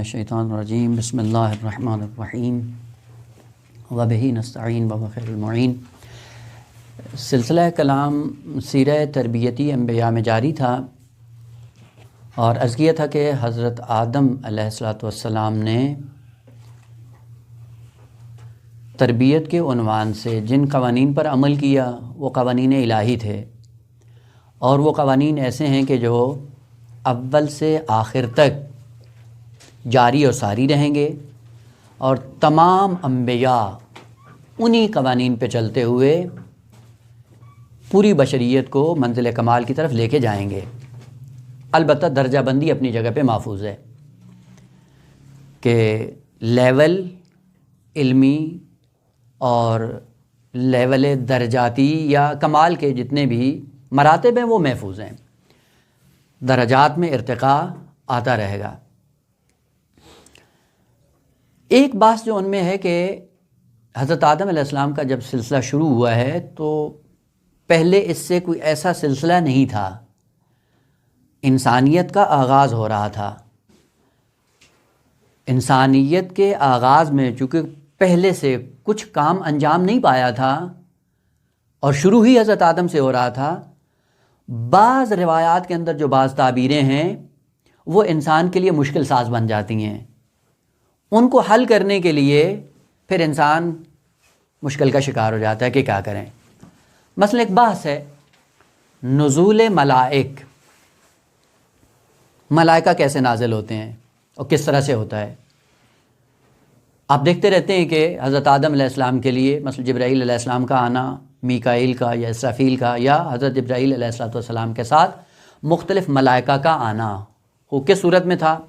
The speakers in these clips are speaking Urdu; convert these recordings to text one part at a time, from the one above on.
الشیطان الرجیم بسم اللہ الرحمن الرحیم وبہ نستعین وهو خیر المعین۔ سلسلہ کلام سیرہ تربیتی انبیاء میں جاری تھا اور عرض کیا تھا کہ حضرت آدم علیہ السلام نے تربیت کے عنوان سے جن قوانین پر عمل کیا وہ قوانین الہی تھے، اور وہ قوانین ایسے ہیں کہ جو اول سے آخر تک جاری اور ساری رہیں گے، اور تمام انبیاء انہی قوانین پہ چلتے ہوئے پوری بشریت کو منزل کمال کی طرف لے کے جائیں گے۔ البتہ درجہ بندی اپنی جگہ پہ محفوظ ہے کہ لیول علمی اور لیول درجاتی یا کمال کے جتنے بھی مراتب ہیں وہ محفوظ ہیں، درجات میں ارتقاء آتا رہے گا۔ ایک بات جو ان میں ہے کہ حضرت آدم علیہ السلام کا جب سلسلہ شروع ہوا ہے تو پہلے اس سے کوئی ایسا سلسلہ نہیں تھا، انسانیت کا آغاز ہو رہا تھا۔ انسانیت کے آغاز میں چونکہ پہلے سے کچھ کام انجام نہیں پایا تھا اور شروع ہی حضرت آدم سے ہو رہا تھا، بعض روایات کے اندر جو بعض تعبیریں ہیں وہ انسان کے لیے مشکل ساز بن جاتی ہیں، ان کو حل کرنے کے لیے پھر انسان مشکل کا شکار ہو جاتا ہے کہ کیا کریں۔ مثلا ایک بحث ہے نزول ملائک، ملائکہ کیسے نازل ہوتے ہیں اور کس طرح سے ہوتا ہے۔ آپ دیکھتے رہتے ہیں کہ حضرت آدم علیہ السلام کے لیے مثلا جبرائیل علیہ السلام کا آنا، میکائیل کا یا اسرافیل کا، یا حضرت جبرائیل علیہ السلام کے ساتھ مختلف ملائکہ کا آنا، وہ کس صورت میں تھا؟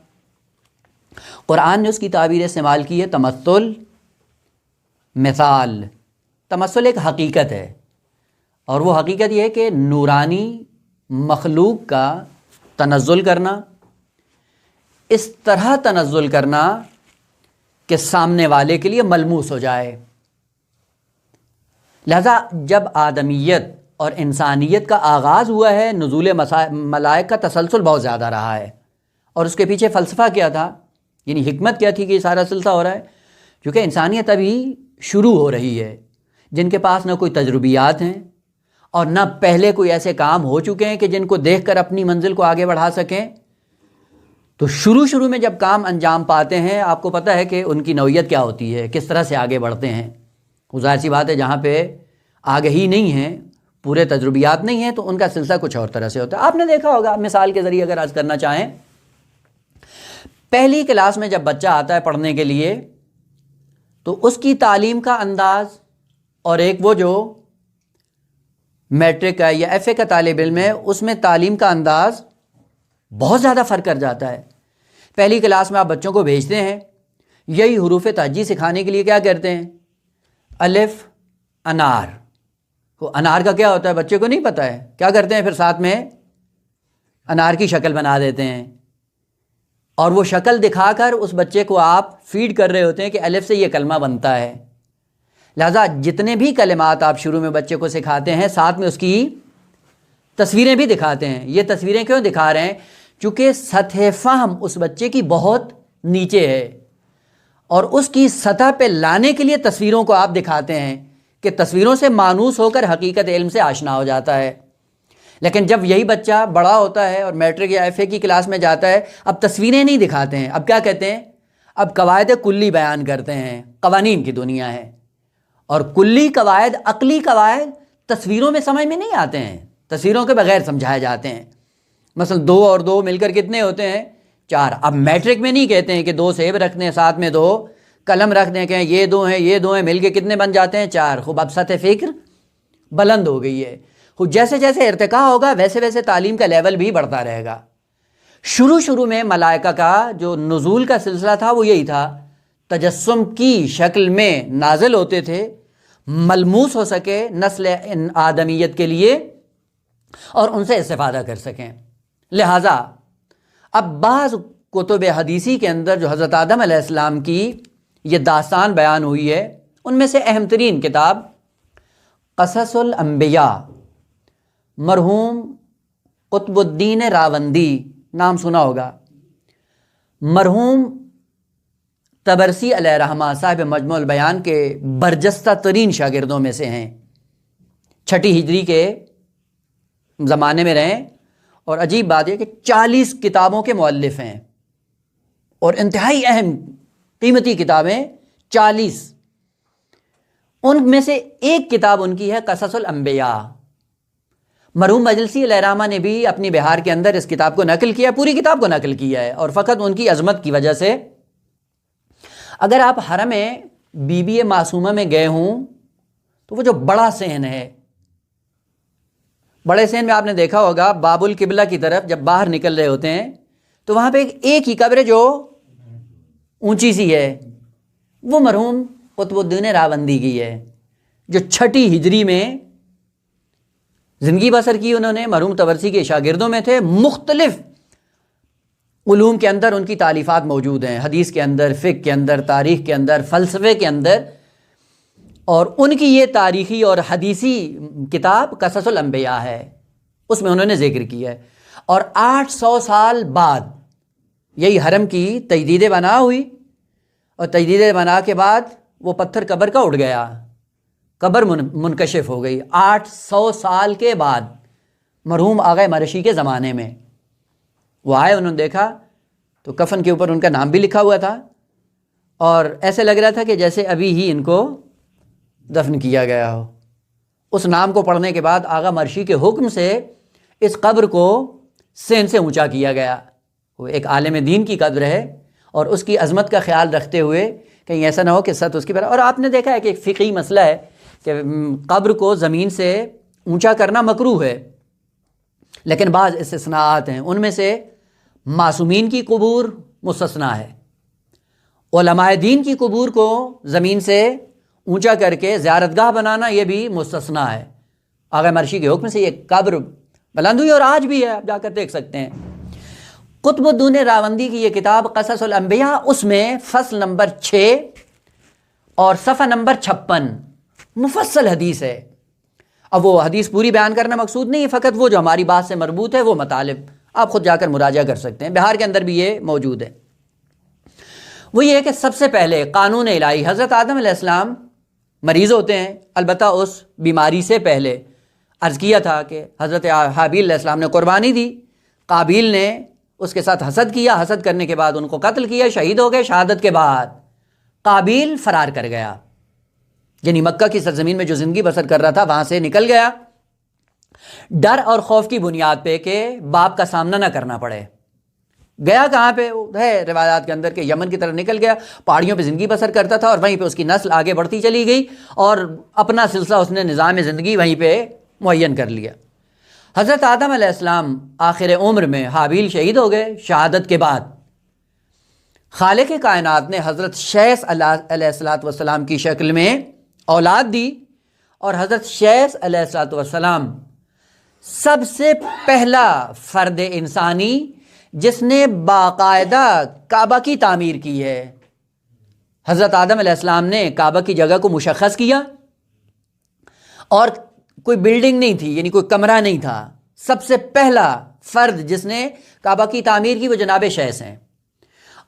قرآن نے اس کی تعبیر استعمال کی ہے تمثل، مثال۔ تمثل ایک حقیقت ہے، اور وہ حقیقت یہ ہے کہ نورانی مخلوق کا تنزل کرنا، اس طرح تنزل کرنا کہ سامنے والے کے لیے ملموس ہو جائے۔ لہذا جب آدمیت اور انسانیت کا آغاز ہوا ہے، نزول ملائک کا تسلسل بہت زیادہ رہا ہے، اور اس کے پیچھے فلسفہ کیا تھا، یعنی حکمت کیا تھی کہ یہ سارا سلسلہ ہو رہا ہے؟ کیونکہ انسانیت ابھی شروع ہو رہی ہے، جن کے پاس نہ کوئی تجربیات ہیں اور نہ پہلے کوئی ایسے کام ہو چکے ہیں کہ جن کو دیکھ کر اپنی منزل کو آگے بڑھا سکیں، تو شروع میں جب کام انجام پاتے ہیں آپ کو پتہ ہے کہ ان کی نوعیت کیا ہوتی ہے، کس طرح سے آگے بڑھتے ہیں۔ ظاہر سی بات ہے جہاں پہ آگہی نہیں ہے، پورے تجربیات نہیں ہیں، تو ان کا سلسلہ کچھ اور طرح سے ہوتا ہے۔ آپ نے دیکھا ہوگا، مثال کے ذریعے اگر عرض کرنا چاہیں، پہلی کلاس میں جب بچہ آتا ہے پڑھنے کے لیے تو اس کی تعلیم کا انداز اور ایک وہ جو میٹرک کا یا ایف اے کا طالب علم ہے اس میں تعلیم کا انداز بہت زیادہ فرق کر جاتا ہے۔ پہلی کلاس میں آپ بچوں کو بھیجتے ہیں، یہی حروف تہجی سکھانے کے لیے کیا کرتے ہیں؟ الف انار، وہ انار کا کیا ہوتا ہے بچے کو نہیں پتہ ہے، کیا کرتے ہیں پھر ساتھ میں انار کی شکل بنا دیتے ہیں، اور وہ شکل دکھا کر اس بچے کو آپ فیڈ کر رہے ہوتے ہیں کہ الف سے یہ کلمہ بنتا ہے۔ لہذا جتنے بھی کلمات آپ شروع میں بچے کو سکھاتے ہیں ساتھ میں اس کی تصویریں بھی دکھاتے ہیں۔ یہ تصویریں کیوں دکھا رہے ہیں؟ چونکہ سطح فہم اس بچے کی بہت نیچے ہے، اور اس کی سطح پہ لانے کے لیے تصویروں کو آپ دکھاتے ہیں کہ تصویروں سے مانوس ہو کر حقیقت علم سے آشنا ہو جاتا ہے۔ لیکن جب یہی بچہ بڑا ہوتا ہے اور میٹرک یا ایف اے کی کلاس میں جاتا ہے، اب تصویریں نہیں دکھاتے ہیں، اب کیا کہتے ہیں؟ اب قواعد کلی بیان کرتے ہیں، قوانین کی دنیا ہے، اور کلی قواعد، عقلی قواعد تصویروں میں سمجھ میں نہیں آتے ہیں، تصویروں کے بغیر سمجھائے جاتے ہیں۔ مثلا 2 اور 2 مل کر کتنے ہوتے ہیں؟ 4۔ اب میٹرک میں نہیں کہتے ہیں کہ 2 سیب رکھنے ہیں ساتھ میں 2 قلم رکھنے کے، یہ 2 ہیں یہ 2 ہیں، مل کے کتنے بن جاتے ہیں؟ 4۔ خوب اب سطح فکر بلند ہو گئی ہے۔ جیسے جیسے ارتقاء ہوگا ویسے ویسے تعلیم کا لیول بھی بڑھتا رہے گا۔ شروع میں ملائکہ کا جو نزول کا سلسلہ تھا وہ یہی تھا، تجسم کی شکل میں نازل ہوتے تھے، ملموس ہو سکے نسل آدمیت کے لیے اور ان سے استفادہ کر سکیں۔ لہٰذا اب بعض کتب حدیثی کے اندر جو حضرت آدم علیہ السلام کی یہ داستان بیان ہوئی ہے، ان میں سے اہم ترین کتاب قصص الانبیاء، مرحوم قطب الدین راوندی، نام سنا ہوگا۔ مرحوم طبرسی علیہ رحمہ صاحب مجموع البیان کے برجستہ ترین شاگردوں میں سے ہیں، 6 ہجری کے زمانے میں رہیں، اور عجیب بات ہے کہ 40 کتابوں کے مؤلف ہیں، اور انتہائی اہم قیمتی کتابیں 40۔ ان میں سے ایک کتاب ان کی ہے قصص الانبیاء۔ مرحوم مجلسی علیہ رحمہ نے بھی اپنی بہار کے اندر اس کتاب کو نقل کیا، پوری کتاب کو نقل کیا ہے، اور فقط ان کی عظمت کی وجہ سے۔ اگر آپ حرم بی بی معصومہ میں گئے ہوں تو وہ جو بڑا سین ہے، بڑے سین میں آپ نے دیکھا ہوگا باب القبلہ کی طرف جب باہر نکل رہے ہوتے ہیں تو وہاں پہ ایک ہی قبر ہے جو اونچی سی ہے، وہ مرحوم قطب الدین راوندی کی ہے، جو 6 ہجری میں زندگی بسر کی۔ انہوں نے مرحوم طبرسی کے شاگردوں میں تھے، مختلف علوم کے اندر ان کی تالیفات موجود ہیں، حدیث کے اندر، فقہ کے اندر، تاریخ کے اندر، فلسفے کے اندر، اور ان کی یہ تاریخی اور حدیثی کتاب قصص الانبیاء ہے، اس میں انہوں نے ذکر کیا ہے۔ اور 800 سال بعد یہی حرم کی تجدید بنا ہوئی، اور تجدید بنا کے بعد وہ پتھر قبر کا اڑ گیا، قبر منکشف ہو گئی 800 سال کے بعد، مرحوم آغا مرشی کے زمانے میں۔ وہ آئے، انہوں نے دیکھا تو کفن کے اوپر ان کا نام بھی لکھا ہوا تھا، اور ایسے لگ رہا تھا کہ جیسے ابھی ہی ان کو دفن کیا گیا ہو۔ اس نام کو پڑھنے کے بعد آغا مرشی کے حکم سے اس قبر کو سین سے اونچا کیا گیا۔ وہ ایک عالم دین کی قبر ہے، اور اس کی عظمت کا خیال رکھتے ہوئے کہیں ایسا نہ ہو کہ سطح اس کی برابر۔ اور آپ نے دیکھا ہے کہ ایک فقہی مسئلہ ہے کہ قبر کو زمین سے اونچا کرنا مکروہ ہے، لیکن بعض استثناءات ہیں، ان میں سے معصومین کی قبور مستثنا ہے، علماء دین کی قبور کو زمین سے اونچا کر کے زیارتگاہ بنانا یہ بھی مستثنا ہے۔ آغا مرشی کے حکم سے یہ قبر بلند ہوئی، اور آج بھی ہے، آپ جا کر دیکھ سکتے ہیں۔ قطب الدین راوندی کی یہ کتاب قصص الانبیاء، اس میں فصل نمبر 6 اور صفحہ نمبر 56 مفصل حدیث ہے۔ اب وہ حدیث پوری بیان کرنا مقصود نہیں ہے، فقط وہ جو ہماری بات سے مربوط ہے وہ مطالب آپ خود جا کر مراجعہ کر سکتے ہیں، بہار کے اندر بھی یہ موجود ہے۔ وہ یہ ہے کہ سب سے پہلے قانون الہی، حضرت آدم علیہ السلام مریض ہوتے ہیں، البتہ اس بیماری سے پہلے عرض کیا تھا کہ حضرت حابیل علیہ السلام نے قربانی دی، قابیل نے اس کے ساتھ حسد کیا، حسد کرنے کے بعد ان کو قتل کیا، شہید ہو گئے۔ شہادت کے بعد قابیل فرار کر گیا، یعنی مکہ کی سرزمین میں جو زندگی بسر کر رہا تھا وہاں سے نکل گیا، ڈر اور خوف کی بنیاد پہ کہ باپ کا سامنا نہ کرنا پڑے۔ گیا کہاں پہ ہے روایات کے اندر کہ یمن کی طرف نکل گیا، پہاڑیوں پہ زندگی بسر کرتا تھا، اور وہیں پہ اس کی نسل آگے بڑھتی چلی گئی، اور اپنا سلسلہ اس نے نظام زندگی وہیں پہ معین کر لیا۔ حضرت آدم علیہ السلام آخر عمر میں حابیل شہید ہو گئے۔ شہادت کے بعد خالق کائنات نے حضرت شیث علیہ السلام کی شکل میں اولاد دی، اور حضرت شیث علیہ السلام سب سے پہلا فرد انسانی جس نے باقاعدہ کعبہ کی تعمیر کی ہے۔ حضرت آدم علیہ السلام نے کعبہ کی جگہ کو مشخص کیا، اور کوئی بلڈنگ نہیں تھی، یعنی کوئی کمرہ نہیں تھا۔ سب سے پہلا فرد جس نے کعبہ کی تعمیر کی وہ جناب شیث ہیں۔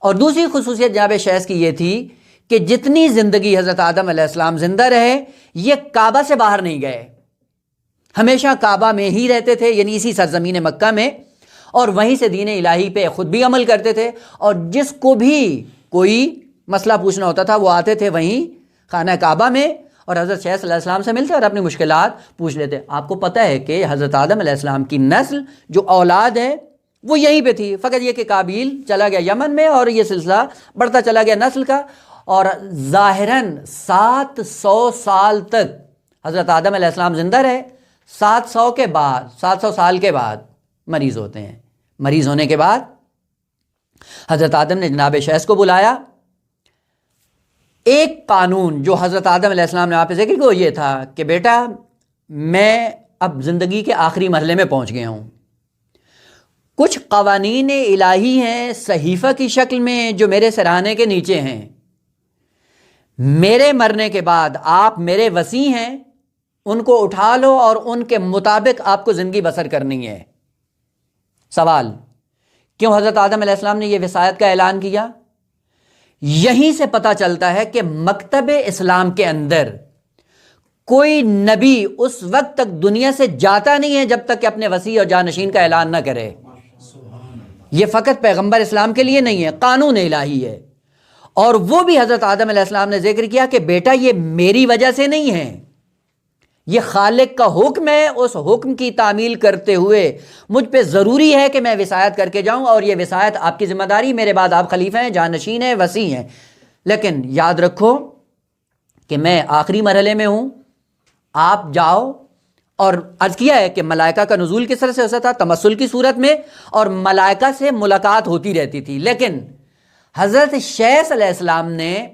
اور دوسری خصوصیت جناب شیث کی یہ تھی کہ جتنی زندگی حضرت آدم علیہ السلام زندہ رہے، یہ کعبہ سے باہر نہیں گئے، ہمیشہ کعبہ میں ہی رہتے تھے، یعنی اسی سرزمین مکہ میں، اور وہیں سے دین الہی پہ خود بھی عمل کرتے تھے، اور جس کو بھی کوئی مسئلہ پوچھنا ہوتا تھا وہ آتے تھے وہیں خانہ کعبہ میں، اور حضرت شیث علیہ السلام سے ملتے اور اپنی مشکلات پوچھ لیتے۔ آپ کو پتہ ہے کہ حضرت آدم علیہ السلام کی نسل جو اولاد ہے وہ یہیں پہ تھی، فقط یہ کہ قابیل چلا گیا یمن میں، اور یہ سلسلہ بڑھتا چلا گیا نسل کا، اور ظاہراً 700 سال تک حضرت آدم علیہ السلام زندہ رہے۔ 700 سال کے بعد مریض ہوتے ہیں۔ مریض ہونے کے بعد حضرت آدم نے جناب شیث کو بلایا۔ ایک قانون جو حضرت آدم علیہ السلام نے وہاں پہ ذکر کیا وہ یہ تھا کہ بیٹا میں اب زندگی کے آخری مرحلے میں پہنچ گیا ہوں، کچھ قوانین الہی ہیں صحیفہ کی شکل میں جو میرے سرانے کے نیچے ہیں، میرے مرنے کے بعد آپ میرے وصی ہیں، ان کو اٹھا لو اور ان کے مطابق آپ کو زندگی بسر کرنی ہے۔ سوال، کیوں حضرت آدم علیہ السلام نے یہ وصایت کا اعلان کیا؟ یہیں سے پتہ چلتا ہے کہ مکتب اسلام کے اندر کوئی نبی اس وقت تک دنیا سے جاتا نہیں ہے جب تک کہ اپنے وصی اور جانشین کا اعلان نہ کرے. یہ فقط پیغمبر اسلام کے لیے نہیں ہے، قانون الہی ہے. اور وہ بھی حضرت آدم علیہ السلام نے ذکر کیا کہ بیٹا یہ میری وجہ سے نہیں ہے، یہ خالق کا حکم ہے. اس حکم کی تعمیل کرتے ہوئے مجھ پہ ضروری ہے کہ میں وصایت کر کے جاؤں، اور یہ وصایت آپ کی ذمہ داری، میرے بعد آپ خلیفہ ہیں، جانشین ہیں، وصی ہیں. لیکن یاد رکھو کہ میں آخری مرحلے میں ہوں، آپ جاؤ. اور عرض کیا ہے کہ ملائکہ کا نزول کس طرح سے ہوتا تھا؟ تمثل کی صورت میں، اور ملائکہ سے ملاقات ہوتی رہتی تھی. لیکن حضرت شیث علیہ السلام نے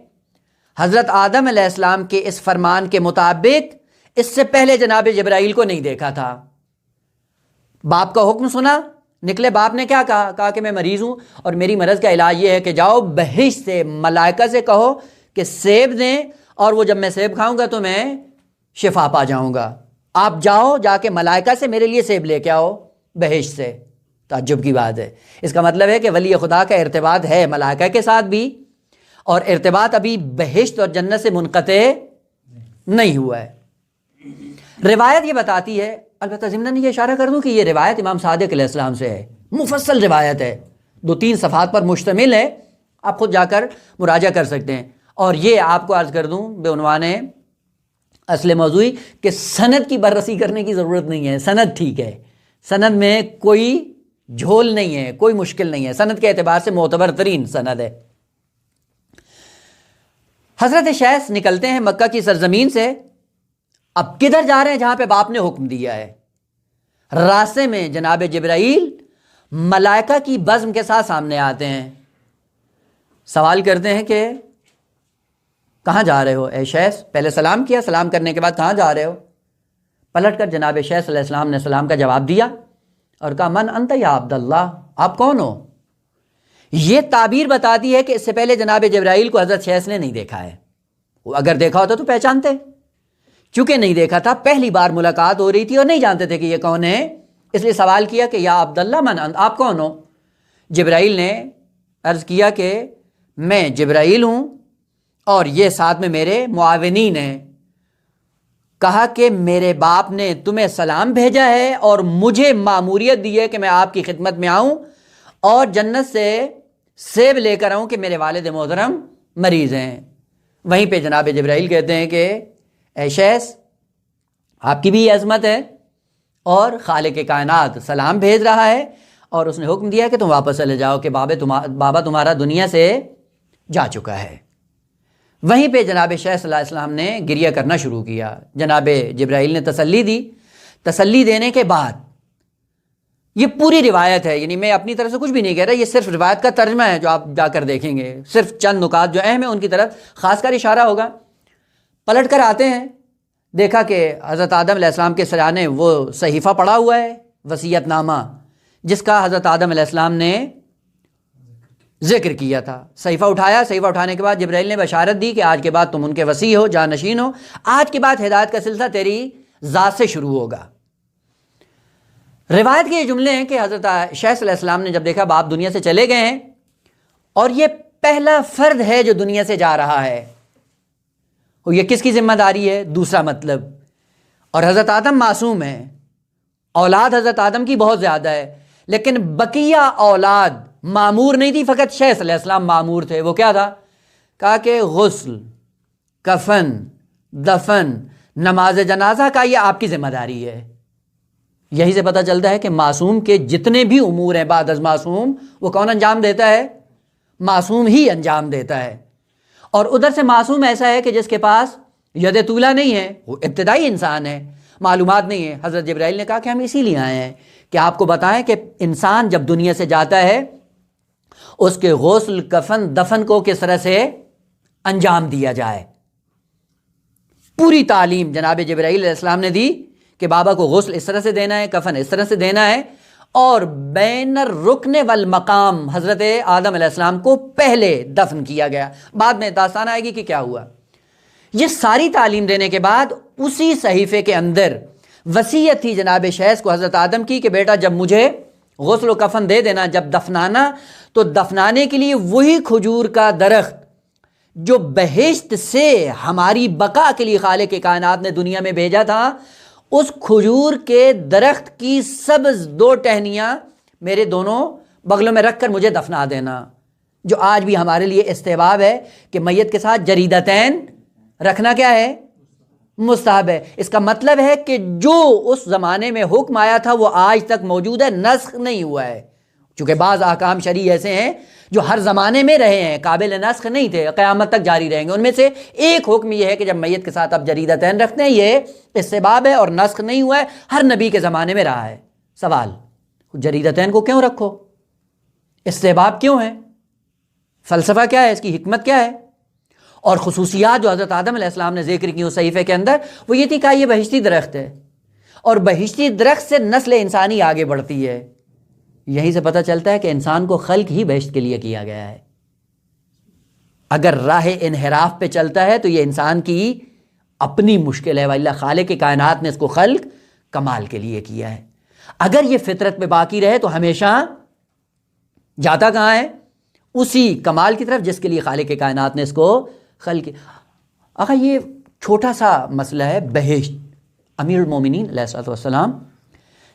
حضرت آدم علیہ السلام کے اس فرمان کے مطابق اس سے پہلے جناب جبرائیل کو نہیں دیکھا تھا. باپ کا حکم سنا، نکلے. باپ نے کیا کہا کہ میں مریض ہوں اور میری مرض کا علاج یہ ہے کہ جاؤ بہشت سے ملائکہ سے کہو کہ سیب دیں، اور وہ جب میں سیب کھاؤں گا تو میں شفا پا جاؤں گا. آپ جاؤ، جا کے ملائکہ سے میرے لیے سیب لے کے آؤ بہشت سے. تعجب کی بات ہے. اس کا مطلب ہے کہ ولی خدا کا ارتباط ہے ملائکہ کے ساتھ بھی، اور ارتباط ابھی بہشت اور جنت سے منقطع نہیں ہوا ہے. روایت یہ بتاتی ہے، البتہ ضمناً یہ اشارہ کر دوں کہ یہ روایت امام صادق علیہ السلام سے ہے، مفصل روایت ہے، 2-3 صفحات پر مشتمل ہے، آپ خود جا کر مراجعہ کر سکتے ہیں. اور یہ آپ کو عرض کر دوں بے عنوان اصل موضوعی کہ سند کی بررسی کرنے کی ضرورت نہیں ہے. سند ٹھیک ہے، سند میں کوئی جھول نہیں ہے، کوئی مشکل نہیں ہے، سند کے اعتبار سے معتبر ترین سند ہے. حضرت شیث نکلتے ہیں مکہ کی سرزمین سے. اب کدھر جا رہے ہیں؟ جہاں پہ باپ نے حکم دیا ہے. راستے میں جناب جبرائیل ملائکہ کی بزم کے ساتھ سامنے آتے ہیں. سوال کرتے ہیں کہ کہاں جا رہے ہو اے شیث؟ پہلے سلام کیا، سلام کرنے کے بعد کہاں جا رہے ہو؟ پلٹ کر جناب شیث علیہ السلام نے سلام کا جواب دیا اور کہا من انت یا عبداللہ، آپ کون ہو؟ یہ تعبیر بتاتی ہے کہ اس سے پہلے جناب جبرائیل کو حضرت شیث نے نہیں دیکھا ہے. وہ اگر دیکھا ہوتا تو پہچانتے، چونکہ نہیں دیکھا تھا، پہلی بار ملاقات ہو رہی تھی اور نہیں جانتے تھے کہ یہ کون ہے، اس لیے سوال کیا کہ یا عبداللہ من انت، آپ کون ہو؟ جبرائیل نے عرض کیا کہ میں جبرائیل ہوں اور یہ ساتھ میں میرے معاونین ہیں. کہا کہ میرے باپ نے تمہیں سلام بھیجا ہے اور مجھے ماموریت دی ہے کہ میں آپ کی خدمت میں آؤں اور جنت سے سیب لے کر آؤں کہ میرے والد محترم مریض ہیں. وہیں پہ جناب جبرائیل کہتے ہیں کہ اے شیث، آپ کی بھی یہ عظمت ہے، اور خالق کائنات سلام بھیج رہا ہے اور اس نے حکم دیا کہ تم واپس چلے جاؤ کہ بابا تمہارا دنیا سے جا چکا ہے. وہیں پہ جناب شیث علیہ السلام نے گریہ کرنا شروع کیا. جناب جبرائیل نے تسلی دی. تسلی دینے کے بعد یہ پوری روایت ہے، یعنی میں اپنی طرف سے کچھ بھی نہیں کہہ رہا، یہ صرف روایت کا ترجمہ ہے جو آپ جا کر دیکھیں گے. صرف چند نکات جو اہم ہیں ان کی طرف خاص کر اشارہ ہوگا. پلٹ کر آتے ہیں، دیکھا کہ حضرت آدم علیہ السلام کے سرانے وہ صحیفہ پڑا ہوا ہے، وصیت نامہ، جس کا حضرت آدم علیہ السلام نے ذکر کیا تھا. صحیفہ اٹھایا. صحیفہ اٹھانے کے بعد جبرائیل نے بشارت دی کہ آج کے بعد تم ان کے وصی ہو، جانشین ہو، آج کے بعد ہدایت کا سلسلہ تیری ذات سے شروع ہوگا. روایت کے یہ جملے ہیں کہ حضرت شیث علیہ السلام نے جب دیکھا باپ دنیا سے چلے گئے ہیں اور یہ پہلا فرد ہے جو دنیا سے جا رہا ہے، یہ کس کی ذمہ داری ہے؟ دوسرا مطلب، اور حضرت آدم معصوم ہے، اولاد حضرت آدم کی بہت زیادہ ہے، لیکن بقیہ اولاد معمور نہیں تھی، فقط شیث علیہ السلام معمور تھے. وہ کیا تھا؟ کہا کہ غسل، کفن، دفن، نماز جنازہ کا یہ آپ کی ذمہ داری ہے. یہی سے پتہ چلتا ہے کہ معصوم کے جتنے بھی امور ہیں بعد از معصوم، وہ کون انجام دیتا ہے؟ معصوم ہی انجام دیتا ہے. اور ادھر سے معصوم ایسا ہے کہ جس کے پاس ید طولہ نہیں ہے، وہ ابتدائی انسان ہے، معلومات نہیں ہے. حضرت جبرائیل نے کہا کہ ہم اسی لیے آئے ہیں کہ آپ کو بتائیں کہ انسان جب دنیا سے جاتا ہے اس کے غسل، کفن، دفن کو کس طرح سے انجام دیا جائے. پوری تعلیم جناب جبرائیل علیہ السلام نے دی کہ بابا کو غسل اس طرح سے دینا ہے، کفن اس طرح سے دینا ہے، اور بین الرکن والمقام حضرت آدم علیہ السلام کو پہلے دفن کیا گیا. بعد میں داستان آئے گی کہ کیا ہوا. یہ ساری تعلیم دینے کے بعد اسی صحیفے کے اندر وصیت تھی جناب شیث کو حضرت آدم کی کہ بیٹا جب مجھے غسل و کفن دے دینا، جب دفنانا تو دفنانے کے لیے وہی کھجور کا درخت جو بہشت سے ہماری بقا کے لیے خالق کائنات نے دنیا میں بھیجا تھا، اس کھجور کے درخت کی سبز 2 ٹہنیاں میرے دونوں بغلوں میں رکھ کر مجھے دفنا دینا، جو آج بھی ہمارے لیے استحباب ہے کہ میت کے ساتھ جریدتین رکھنا کیا ہے؟ مستحب ہے۔ اس کا مطلب ہے کہ جو اس زمانے میں حکم آیا تھا وہ آج تک موجود ہے، نسخ نہیں ہوا ہے، چونکہ بعض احکام شرعی ایسے ہیں جو ہر زمانے میں رہے ہیں، قابل نسخ نہیں تھے، قیامت تک جاری رہیں گے۔ ان میں سے ایک حکم یہ ہے کہ جب میت کے ساتھ آپ جریدتین رکھتے ہیں، یہ استحباب ہے اور نسخ نہیں ہوا ہے، ہر نبی کے زمانے میں رہا ہے۔ سوال، جریدتین کو کیوں رکھو؟ استحباب کیوں ہے؟ فلسفہ کیا ہے؟ اس کی حکمت کیا ہے؟ اور خصوصیات جو حضرت آدم علیہ السلام نے ذکر کی اس صحیفے کے اندر، وہ یہ تھی کہ یہ بہشتی درخت ہے اور بہشتی درخت سے نسل انسانی آگے بڑھتی ہے۔ یہیں سے پتہ چلتا ہے کہ انسان کو خلق ہی بہشت کے لیے کیا گیا ہے۔ اگر راہ انحراف پہ چلتا ہے تو یہ انسان کی اپنی مشکل ہے، وَإِلَّا خالق کائنات نے اس کو خلق کمال کے لیے کیا ہے۔ اگر یہ فطرت پہ باقی رہے تو ہمیشہ جاتا کہاں ہے؟ اسی کمال کی طرف جس کے لیے خالق کائنات نے اس کو خلق۔ آقا یہ چھوٹا سا مسئلہ ہے بہشت۔ امیر المومنین علیہ الصلوۃ والسلام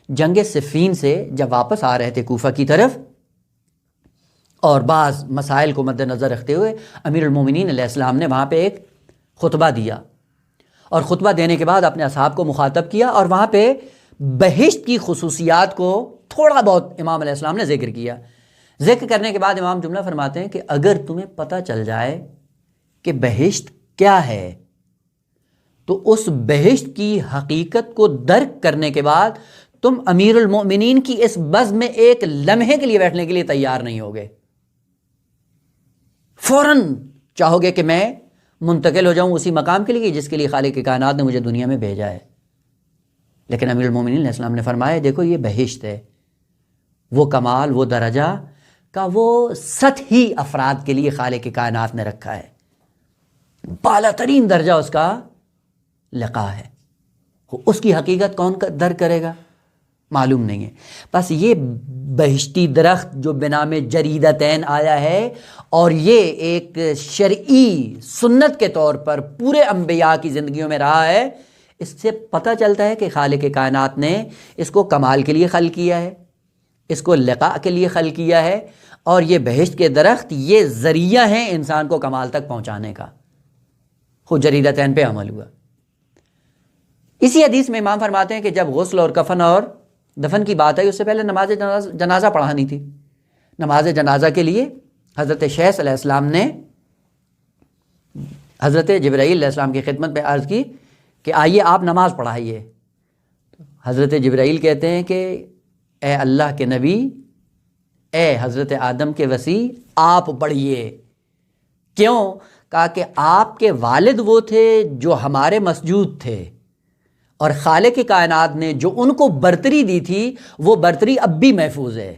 جنگ صفین سے جب واپس آ رہے تھے کوفہ کی طرف، اور بعض مسائل کو مد نظر رکھتے ہوئے امیر المومنین علیہ السلام نے وہاں پہ ایک خطبہ دیا، اور خطبہ دینے کے بعد اپنے اصحاب کو مخاطب کیا، اور وہاں پہ بہشت کی خصوصیات کو تھوڑا بہت امام علیہ السلام نے ذکر کیا۔ ذکر کرنے کے بعد امام جملہ فرماتے ہیں کہ اگر تمہیں پتہ چل جائے کہ بہشت کیا ہے تو اس بہشت کی حقیقت کو درک کرنے کے بعد تم امیر المؤمنین کی اس بزم میں ایک لمحے کے لیے بیٹھنے کے لیے تیار نہیں ہوگے، فوراً چاہو گے کہ میں منتقل ہو جاؤں اسی مقام کے لیے جس کے لیے خالق کائنات نے مجھے دنیا میں بھیجا ہے۔ لیکن امیر المؤمنین علیہ السلام نے فرمایا دیکھو یہ بہشت ہے، وہ کمال، وہ درجہ کا وہ سطحی افراد کے لیے خالق کائنات نے رکھا ہے، بالا ترین درجہ اس کا لقاء ہے۔ اس کی حقیقت کون درک کرے گا؟ معلوم نہیں ہے۔ بس یہ بہشتی درخت جو بنا میں جریدتین آیا ہے، اور یہ ایک شرعی سنت کے طور پر پورے انبیاء کی زندگیوں میں رہا ہے، اس سے پتہ چلتا ہے کہ خالق کائنات نے اس کو کمال کے لیے خلق کیا ہے، اس کو لقاء کے لیے خلق کیا ہے، اور یہ بہشت کے درخت یہ ذریعہ ہیں انسان کو کمال تک پہنچانے کا۔ خود جریدتین پہ عمل ہوا۔ اسی حدیث میں امام فرماتے ہیں کہ جب غسل اور کفن اور دفن کی بات آئی، اس سے پہلے نماز جنازہ پڑھانی تھی۔ نماز جنازہ کے لیے حضرت شیخ علیہ السلام نے حضرت جبرائیل علیہ السلام کی خدمت میں عرض کی کہ آئیے آپ نماز پڑھائیے۔ حضرت جبرائیل کہتے ہیں کہ اے اللہ کے نبی، اے حضرت آدم کے وسیع، آپ پڑھیے۔ کیوں؟ کہا کہ آپ کے والد وہ تھے جو ہمارے مسجود تھے، اور خالق کائنات نے جو ان کو برتری دی تھی وہ برتری اب بھی محفوظ ہے،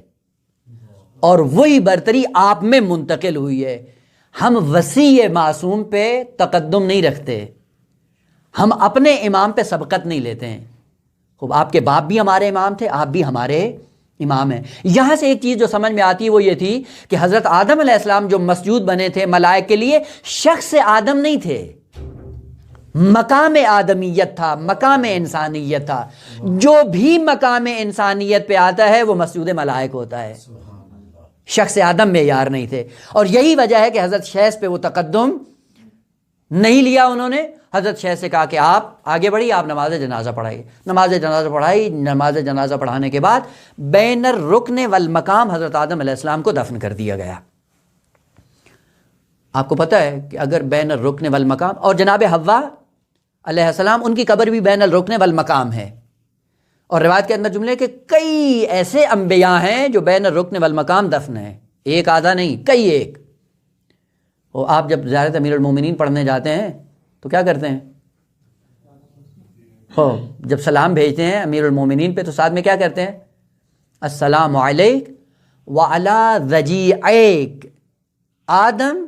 اور وہی برتری آپ میں منتقل ہوئی ہے۔ ہم وسیع معصوم پہ تقدم نہیں رکھتے، ہم اپنے امام پہ سبقت نہیں لیتے ہیں۔ خوب، آپ کے باپ بھی ہمارے امام تھے، آپ بھی ہمارے امام ہیں۔ یہاں سے ایک چیز جو سمجھ میں آتی ہے وہ یہ تھی کہ حضرت آدم علیہ السلام جو مسجود بنے تھے ملائک کے لیے، شخص آدم نہیں تھے، مقام آدمیت تھا، مقام انسانیت تھا۔ جو بھی مقام انسانیت پہ آتا ہے وہ مسجود ملائک ہوتا ہے، شخص آدم معیار نہیں تھے۔ اور یہی وجہ ہے کہ حضرت شیخ پہ وہ تقدم نہیں لیا انہوں نے۔ حضرت شیخ سے کہا کہ آپ آگے بڑھیے، آپ نماز جنازہ پڑھائیے۔ نماز جنازہ پڑھائی۔ نماز جنازہ پڑھانے کے بعد بین الرکن والمقام حضرت آدم علیہ السلام کو دفن کر دیا گیا۔ آپ کو پتہ ہے کہ اگر بین الرکن والمقام، اور جناب حوا علیہ السلام ان کی قبر بھی بین الرکن والمقام ہے، اور روایت کے اندر جملے کہ کئی ایسے انبیاء ہیں جو بین الرکن والمقام دفن ہیں، ایک آدھا نہیں، کئی ایک۔ اور آپ جب زیارت امیر المومنین پڑھنے جاتے ہیں تو کیا کرتے ہیں؟ جب سلام بھیجتے ہیں امیر المومنین پہ تو ساتھ میں کیا کرتے ہیں؟ السلام علیک وعلی ذجیعیک آدم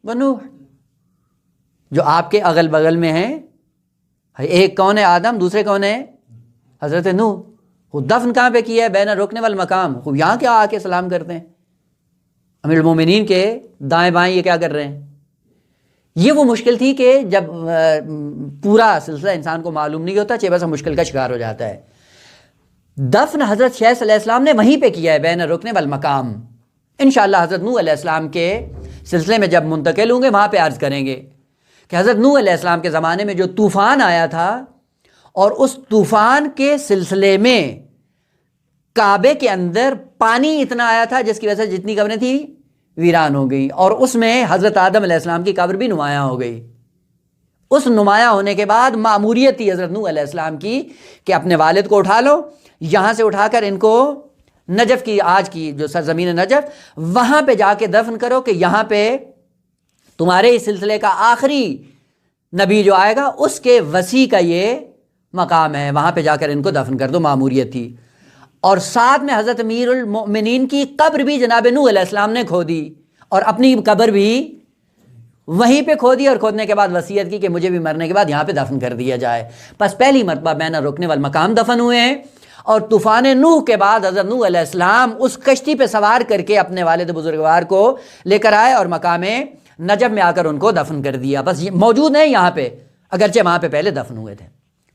و نوح۔ جو آپ کے اغل بغل میں ہیں، ایک کون ہے؟ آدم، دوسرے کون ہے؟ حضرت نوح۔ خود دفن کہاں پہ کیا ہے؟ بین الرکن والمقام۔ خوب یہاں کیا آ کے سلام کرتے ہیں؟ امیر المومنین کے دائیں بائیں یہ کیا کر رہے ہیں؟ یہ وہ مشکل تھی کہ جب پورا سلسلہ انسان کو معلوم نہیں ہوتا چہ بس مشکل کا شکار ہو جاتا ہے۔ دفن حضرت شیث علیہ السلام نے وہیں پہ کیا ہے، بین الرکن والمقام۔ انشاءاللہ حضرت نوح علیہ السلام کے سلسلے میں جب منتقل ہوں گے وہاں پہ عرض کریں گے کہ حضرت نوح علیہ السلام کے زمانے میں جو طوفان آیا تھا اور اس طوفان کے سلسلے میں کعبے کے اندر پانی اتنا آیا تھا جس کی وجہ سے جتنی قبریں تھیں ویران ہو گئی، اور اس میں حضرت آدم علیہ السلام کی قبر بھی نمایاں ہو گئی۔ اس نمایاں ہونے کے بعد مأموریت تھی حضرت نوح علیہ السلام کی کہ اپنے والد کو اٹھا لو، یہاں سے اٹھا کر ان کو نجف کی، آج کی جو سرزمین نجف، وہاں پہ جا کے دفن کرو کہ یہاں پہ تمہارے اس سلسلے کا آخری نبی جو آئے گا اس کے وسیع کا یہ مقام ہے، وہاں پہ جا کر ان کو دفن کر دو، مأموریت تھی۔ اور ساتھ میں حضرت امیر المؤمنین کی قبر بھی جناب نوح علیہ السلام نے کھودی، اور اپنی قبر بھی وہیں پہ کھودی، اور کھودنے کے بعد وصیت کی کہ مجھے بھی مرنے کے بعد یہاں پہ دفن کر دیا جائے۔ پس پہلی مرتبہ بین الرکن والمقام دفن ہوئے ہیں، اور طوفان نوح کے بعد حضرت نوح علیہ السلام اس کشتی پہ سوار کر کے اپنے والد بزرگوار کو لے کر آئے اور مقام نجف میں آ کر ان کو دفن کر دیا۔ بس موجود ہیں یہاں پہ، اگرچہ وہاں پہ پہلے دفن ہوئے تھے۔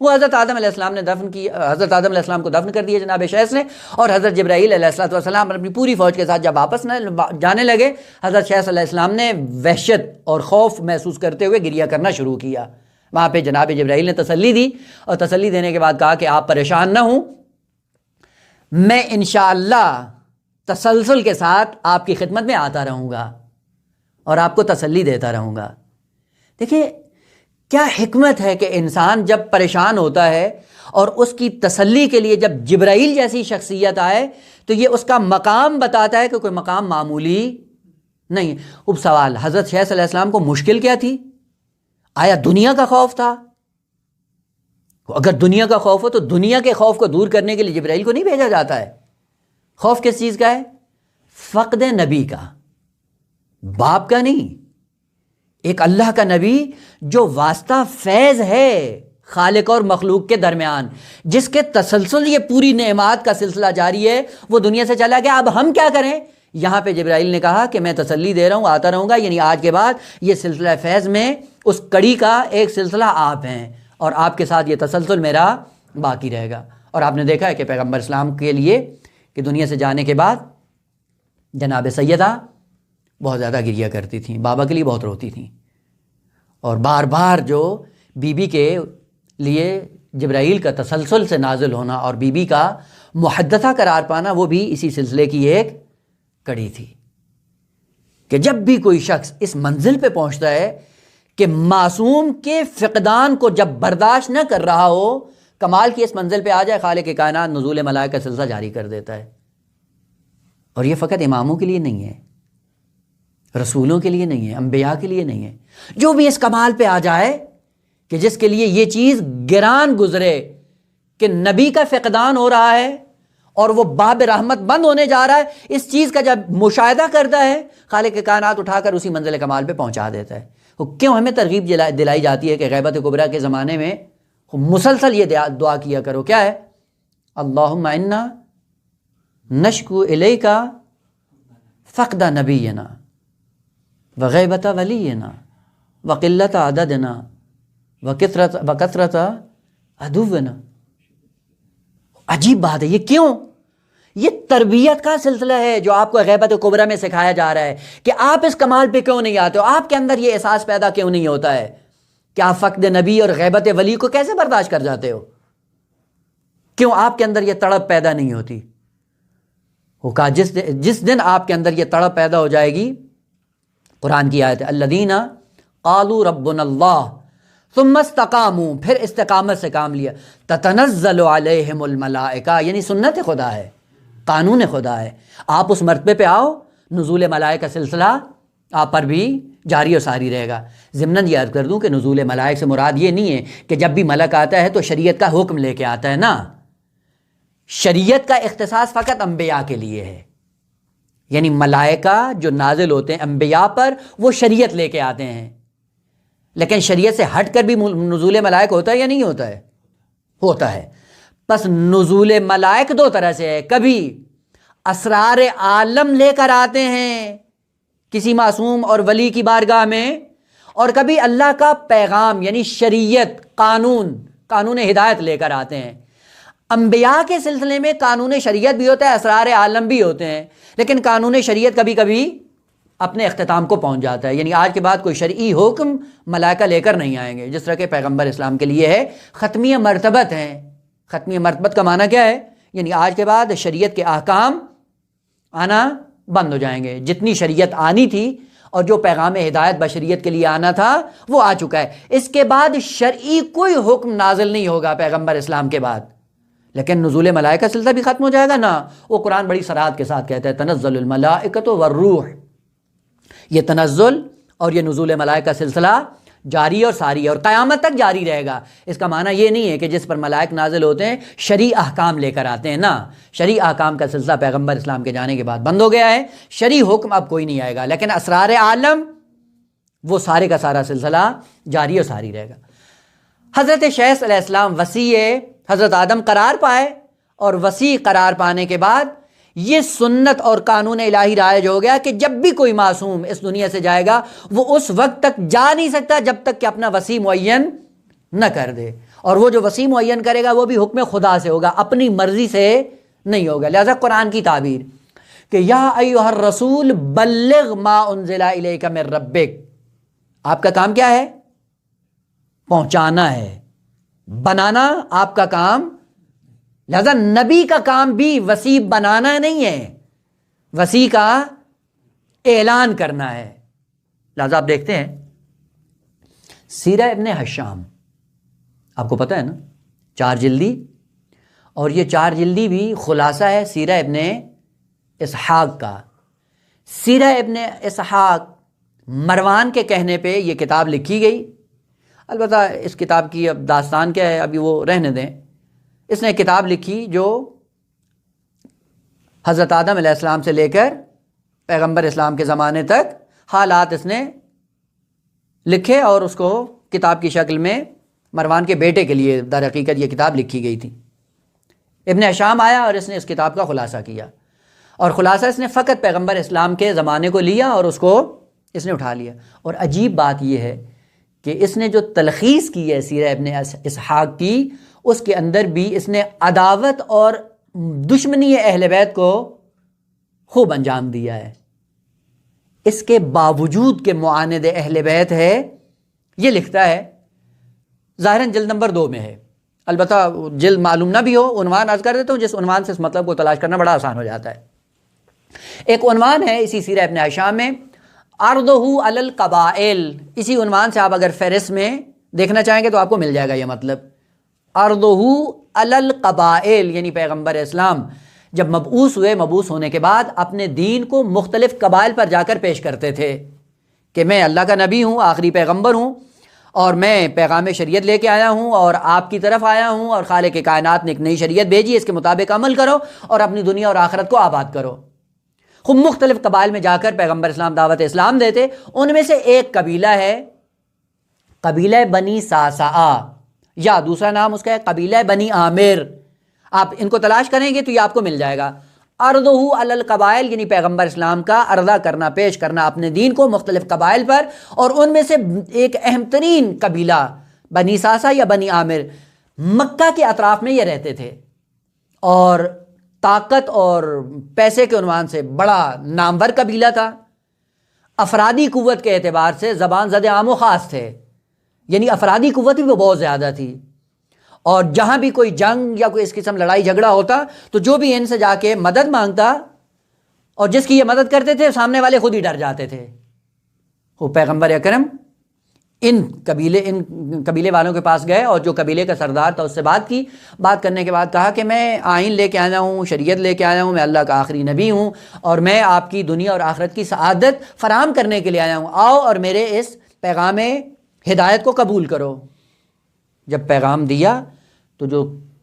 وہ حضرت آدم علیہ السلام نے دفن کی، حضرت آدم علیہ السلام کو دفن کر دیا جناب شیث نے، اور حضرت جبرائیل علیہ السلام اپنی پوری فوج کے ساتھ جب واپس جانے لگے، حضرت شیث علیہ السلام نے وحشت اور خوف محسوس کرتے ہوئے گریہ کرنا شروع کیا۔ وہاں پہ جناب جبرائیل نے تسلی دی، اور تسلی دینے کے بعد کہا کہ آپ پریشان نہ ہوں، میں انشاءاللہ تسلسل کے ساتھ آپ کی خدمت میں آتا رہوں گا اور آپ کو تسلی دیتا رہوں گا۔ دیکھیں کیا حکمت ہے کہ انسان جب پریشان ہوتا ہے اور اس کی تسلی کے لیے جب جبرائیل جیسی شخصیت آئے تو یہ اس کا مقام بتاتا ہے کہ کوئی مقام معمولی نہیں۔ اب سوال، حضرت شیث علیہ السلام کو مشکل کیا تھی؟ آیا دنیا کا خوف تھا؟ اگر دنیا کا خوف ہو تو دنیا کے خوف کو دور کرنے کے لیے جبرائیل کو نہیں بھیجا جاتا ہے۔ خوف کس چیز کا ہے؟ فقد نبی کا، باپ کا نہیں، ایک اللہ کا نبی جو واسطہ فیض ہے خالق اور مخلوق کے درمیان، جس کے تسلسل یہ پوری نعمات کا سلسلہ جاری ہے، وہ دنیا سے چلا گیا، اب ہم کیا کریں؟ یہاں پہ جبرائیل نے کہا کہ میں تسلی دے رہا ہوں، آتا رہوں گا، یعنی آج کے بعد یہ سلسلہ فیض میں اس کڑی کا ایک سلسلہ آپ ہیں، اور آپ کے ساتھ یہ تسلسل میرا باقی رہے گا۔ اور آپ نے دیکھا ہے کہ پیغمبر اسلام کے لیے کہ دنیا سے جانے کے بعد جناب سیدہ بہت زیادہ گریہ کرتی تھیں، بابا کے لیے بہت روتی تھیں، اور بار بار جو بی بی کے لیے جبرائیل کا تسلسل سے نازل ہونا اور بی بی کا محدثہ قرار پانا، وہ بھی اسی سلسلے کی ایک کڑی تھی کہ جب بھی کوئی شخص اس منزل پہ پہنچتا ہے کہ معصوم کے فقدان کو جب برداشت نہ کر رہا ہو، کمال کی اس منزل پہ آ جائے، خالق کائنات نزول ملائکہ کا سلسلہ جاری کر دیتا ہے۔ اور یہ فقط اماموں کے لیے نہیں ہے، رسولوں کے لیے نہیں ہے، انبیاء کے لیے نہیں ہے، جو بھی اس کمال پہ آ جائے کہ جس کے لیے یہ چیز گران گزرے کہ نبی کا فقدان ہو رہا ہے اور وہ باب رحمت بند ہونے جا رہا ہے، اس چیز کا جب مشاہدہ کرتا ہے، خالق کائنات اٹھا کر اسی منزل کمال پہ پہنچا دیتا ہے۔ وہ کیوں ہمیں ترغیب دلائی جاتی ہے کہ غیبت کبریٰ کے زمانے میں مسلسل یہ دعا کیا کرو، کیا ہے؟ اللہم انا نشکو الیک فقد نبینا وغیبت ولینا وقلت عددنا وکثرت عدونا۔ عجیب بات ہے، یہ کیوں؟ یہ تربیت کا سلسلہ ہے جو آپ کو غیبت کبریٰ میں سکھایا جا رہا ہے کہ آپ اس کمال پہ کیوں نہیں آتے ہو، آپ کے اندر یہ احساس پیدا کیوں نہیں ہوتا ہے کہ آپ فقد نبی اور غیبت ولی کو کیسے برداشت کر جاتے ہو؟ کیوں آپ کے اندر یہ تڑپ پیدا نہیں ہوتی؟ وہ کہا جس دن آپ کے اندر یہ تڑپ پیدا ہو جائے گی، قرآن کی آیت ہے الذین قالوا ربنا اللہ ثم استقاموا، پھر استقامت سے کام لیا، تتنزل علیہم الملائکہ، یعنی سنت خدا ہے، قانون خدا ہے، آپ اس مرتبے پہ آؤ، نزول ملائکہ کا سلسلہ آپ پر بھی جاری و ساری رہے گا۔ ضمناً یہ عرض کر دوں کہ نزول ملائک سے مراد یہ نہیں ہے کہ جب بھی ملک آتا ہے تو شریعت کا حکم لے کے آتا ہے، نا، شریعت کا اختصاص فقط انبیاء کے لیے ہے، یعنی ملائکہ جو نازل ہوتے ہیں انبیاء پر وہ شریعت لے کے آتے ہیں، لیکن شریعت سے ہٹ کر بھی نزول ملائک ہوتا ہے یا نہیں ہوتا ہے؟ ہوتا ہے۔ پس نزول ملائک دو طرح سے ہے، کبھی اسرار عالم لے کر آتے ہیں کسی معصوم اور ولی کی بارگاہ میں، اور کبھی اللہ کا پیغام یعنی شریعت، قانون ہدایت لے کر آتے ہیں۔ انبیاء کے سلسلے میں قانون شریعت بھی ہوتا ہے، اسرار عالم بھی ہوتے ہیں، لیکن قانون شریعت کبھی کبھی اپنے اختتام کو پہنچ جاتا ہے، یعنی آج کے بعد کوئی شرعی حکم ملائکہ لے کر نہیں آئیں گے، جس طرح کہ پیغمبر اسلام کے لیے ہے ختمی مرتبت ہیں۔ ختمی مرتبت کا معنی کیا ہے؟ یعنی آج کے بعد شریعت کے احکام آنا بند ہو جائیں گے، جتنی شریعت آنی تھی اور جو پیغام ہدایت بشریت کے لیے آنا تھا وہ آ چکا ہے۔ اس کے بعد شرعی کوئی حکم نازل نہیں ہوگا پیغمبر اسلام کے بعد، لیکن نزول ملائکہ سلسلہ بھی ختم ہو جائے گا نا۔ وہ قرآن بڑی صراحت کے ساتھ کہتا ہے تنزل الملائکۃ والروح، یہ تنزل اور یہ نزول ملائکہ سلسلہ جاری اور ساری ہے اور قیامت تک جاری رہے گا۔ اس کا معنی یہ نہیں ہے کہ جس پر ملائک نازل ہوتے ہیں شرعی احکام لے کر آتے ہیں، نا، شرعی احکام کا سلسلہ پیغمبر اسلام کے جانے کے بعد بند ہو گیا ہے، شرعی حکم اب کوئی نہیں آئے گا، لیکن اسرار عالم وہ سارے کا سارا سلسلہ جاری اور ساری رہے گا۔ حضرت شیخ علیہ السلام وسیع حضرت آدم قرار پائے، اور وسیع قرار پانے کے بعد یہ سنت اور قانون الہی رائج ہو گیا کہ جب بھی کوئی معصوم اس دنیا سے جائے گا وہ اس وقت تک جا نہیں سکتا جب تک کہ اپنا وسیع معین نہ کر دے، اور وہ جو وسیع معین کرے گا وہ بھی حکم خدا سے ہوگا، اپنی مرضی سے نہیں ہوگا۔ لہذا قرآن کی تعبیر کہ یا ایھا الرسول بلغ ما انزل الیک من ربک، آپ کا کام کیا ہے؟ پہنچانا ہے، بنانا آپ کا کام۔ لہذا نبی کا کام بھی وسیع بنانا نہیں ہے، وسیع کا اعلان کرنا ہے۔ لہذا آپ دیکھتے ہیں سیرہ ابن ہشام، آپ کو پتہ ہے نا 4 جلدی، اور یہ 4 جلدی بھی خلاصہ ہے سیرہ ابن اسحاق کا۔ سیرہ ابن اسحاق مروان کے کہنے پہ یہ کتاب لکھی گئی۔ البتہ اس کتاب کی اب داستان کیا ہے ابھی وہ رہنے دیں۔ اس نے کتاب لکھی جو حضرت آدم علیہ السلام سے لے کر پیغمبر اسلام کے زمانے تک حالات اس نے لکھے، اور اس کو کتاب کی شکل میں مروان کے بیٹے کے لیے در حقیقت یہ کتاب لکھی گئی تھی۔ ابن ہشام آیا اور اس نے اس کتاب کا خلاصہ کیا، اور خلاصہ اس نے فقط پیغمبر اسلام کے زمانے کو لیا اور اس کو اس نے اٹھا لیا۔ اور عجیب بات یہ ہے کہ اس نے جو تلخیص کی ہے سیرہ ابن اسحاق کی، اس کے اندر بھی اس نے عداوت اور دشمنی اہل بیت کو خوب انجام دیا ہے۔ اس کے باوجود کہ معاند اہل بیت ہے، یہ لکھتا ہے، ظاہراً جلد نمبر 2 میں ہے، البتہ جلد معلوم نہ بھی ہو، عنوان عرض کر دیتا ہوں جس عنوان سے اس مطلب کو تلاش کرنا بڑا آسان ہو جاتا ہے۔ ایک عنوان ہے اسی سیرہ ابن ہشام میں، عرضہ علی القبائل، اسی عنوان سے آپ اگر فہرست میں دیکھنا چاہیں گے تو آپ کو مل جائے گا یہ مطلب، عرضہ علی القبائل، یعنی پیغمبر اسلام جب مبعوث ہوئے، مبعوث ہونے کے بعد اپنے دین کو مختلف قبائل پر جا کر پیش کرتے تھے کہ میں اللہ کا نبی ہوں، آخری پیغمبر ہوں، اور میں پیغام شریعت لے کے آیا ہوں اور آپ کی طرف آیا ہوں، اور خالق کائنات نے ایک نئی شریعت بھیجی، اس کے مطابق عمل کرو اور اپنی دنیا اور آخرت کو آباد کرو۔ خود مختلف قبائل میں جا کر پیغمبر اسلام دعوت اسلام دیتے۔ ان میں سے ایک قبیلہ ہے قبیلہ بنی ساسعہ، یا دوسرا نام اس کا ہے قبیلہ بنی عامر۔ آپ ان کو تلاش کریں گے تو یہ آپ کو مل جائے گا۔ عرضہ علی القبائل یعنی پیغمبر اسلام کا عرضہ کرنا، پیش کرنا اپنے دین کو مختلف قبائل پر، اور ان میں سے ایک اہم ترین قبیلہ بنی ساسا یا بنی عامر مکہ کے اطراف میں یہ رہتے تھے، اور طاقت اور پیسے کے عنوان سے بڑا نامور قبیلہ تھا۔ افرادی قوت کے اعتبار سے زبان زد عام و خاص تھے، یعنی افرادی قوت بھی وہ بہت زیادہ تھی، اور جہاں بھی کوئی جنگ یا کوئی اس قسم لڑائی جھگڑا ہوتا تو جو بھی ان سے جا کے مدد مانگتا اور جس کی یہ مدد کرتے تھے سامنے والے خود ہی ڈر جاتے تھے۔ وہ پیغمبر اکرم ان قبیلے والوں کے پاس گئے، اور جو قبیلے کا سردار تھا اس سے بات کی۔ بات کرنے کے بعد کہا کہ میں آئین لے کے آیا ہوں، شریعت لے کے آیا ہوں، میں اللہ کا آخری نبی ہوں، اور میں آپ کی دنیا اور آخرت کی سعادت فراہم کرنے کے لیے آیا ہوں، آؤ اور میرے اس پیغام ہدایت کو قبول کرو۔ جب پیغام دیا تو جو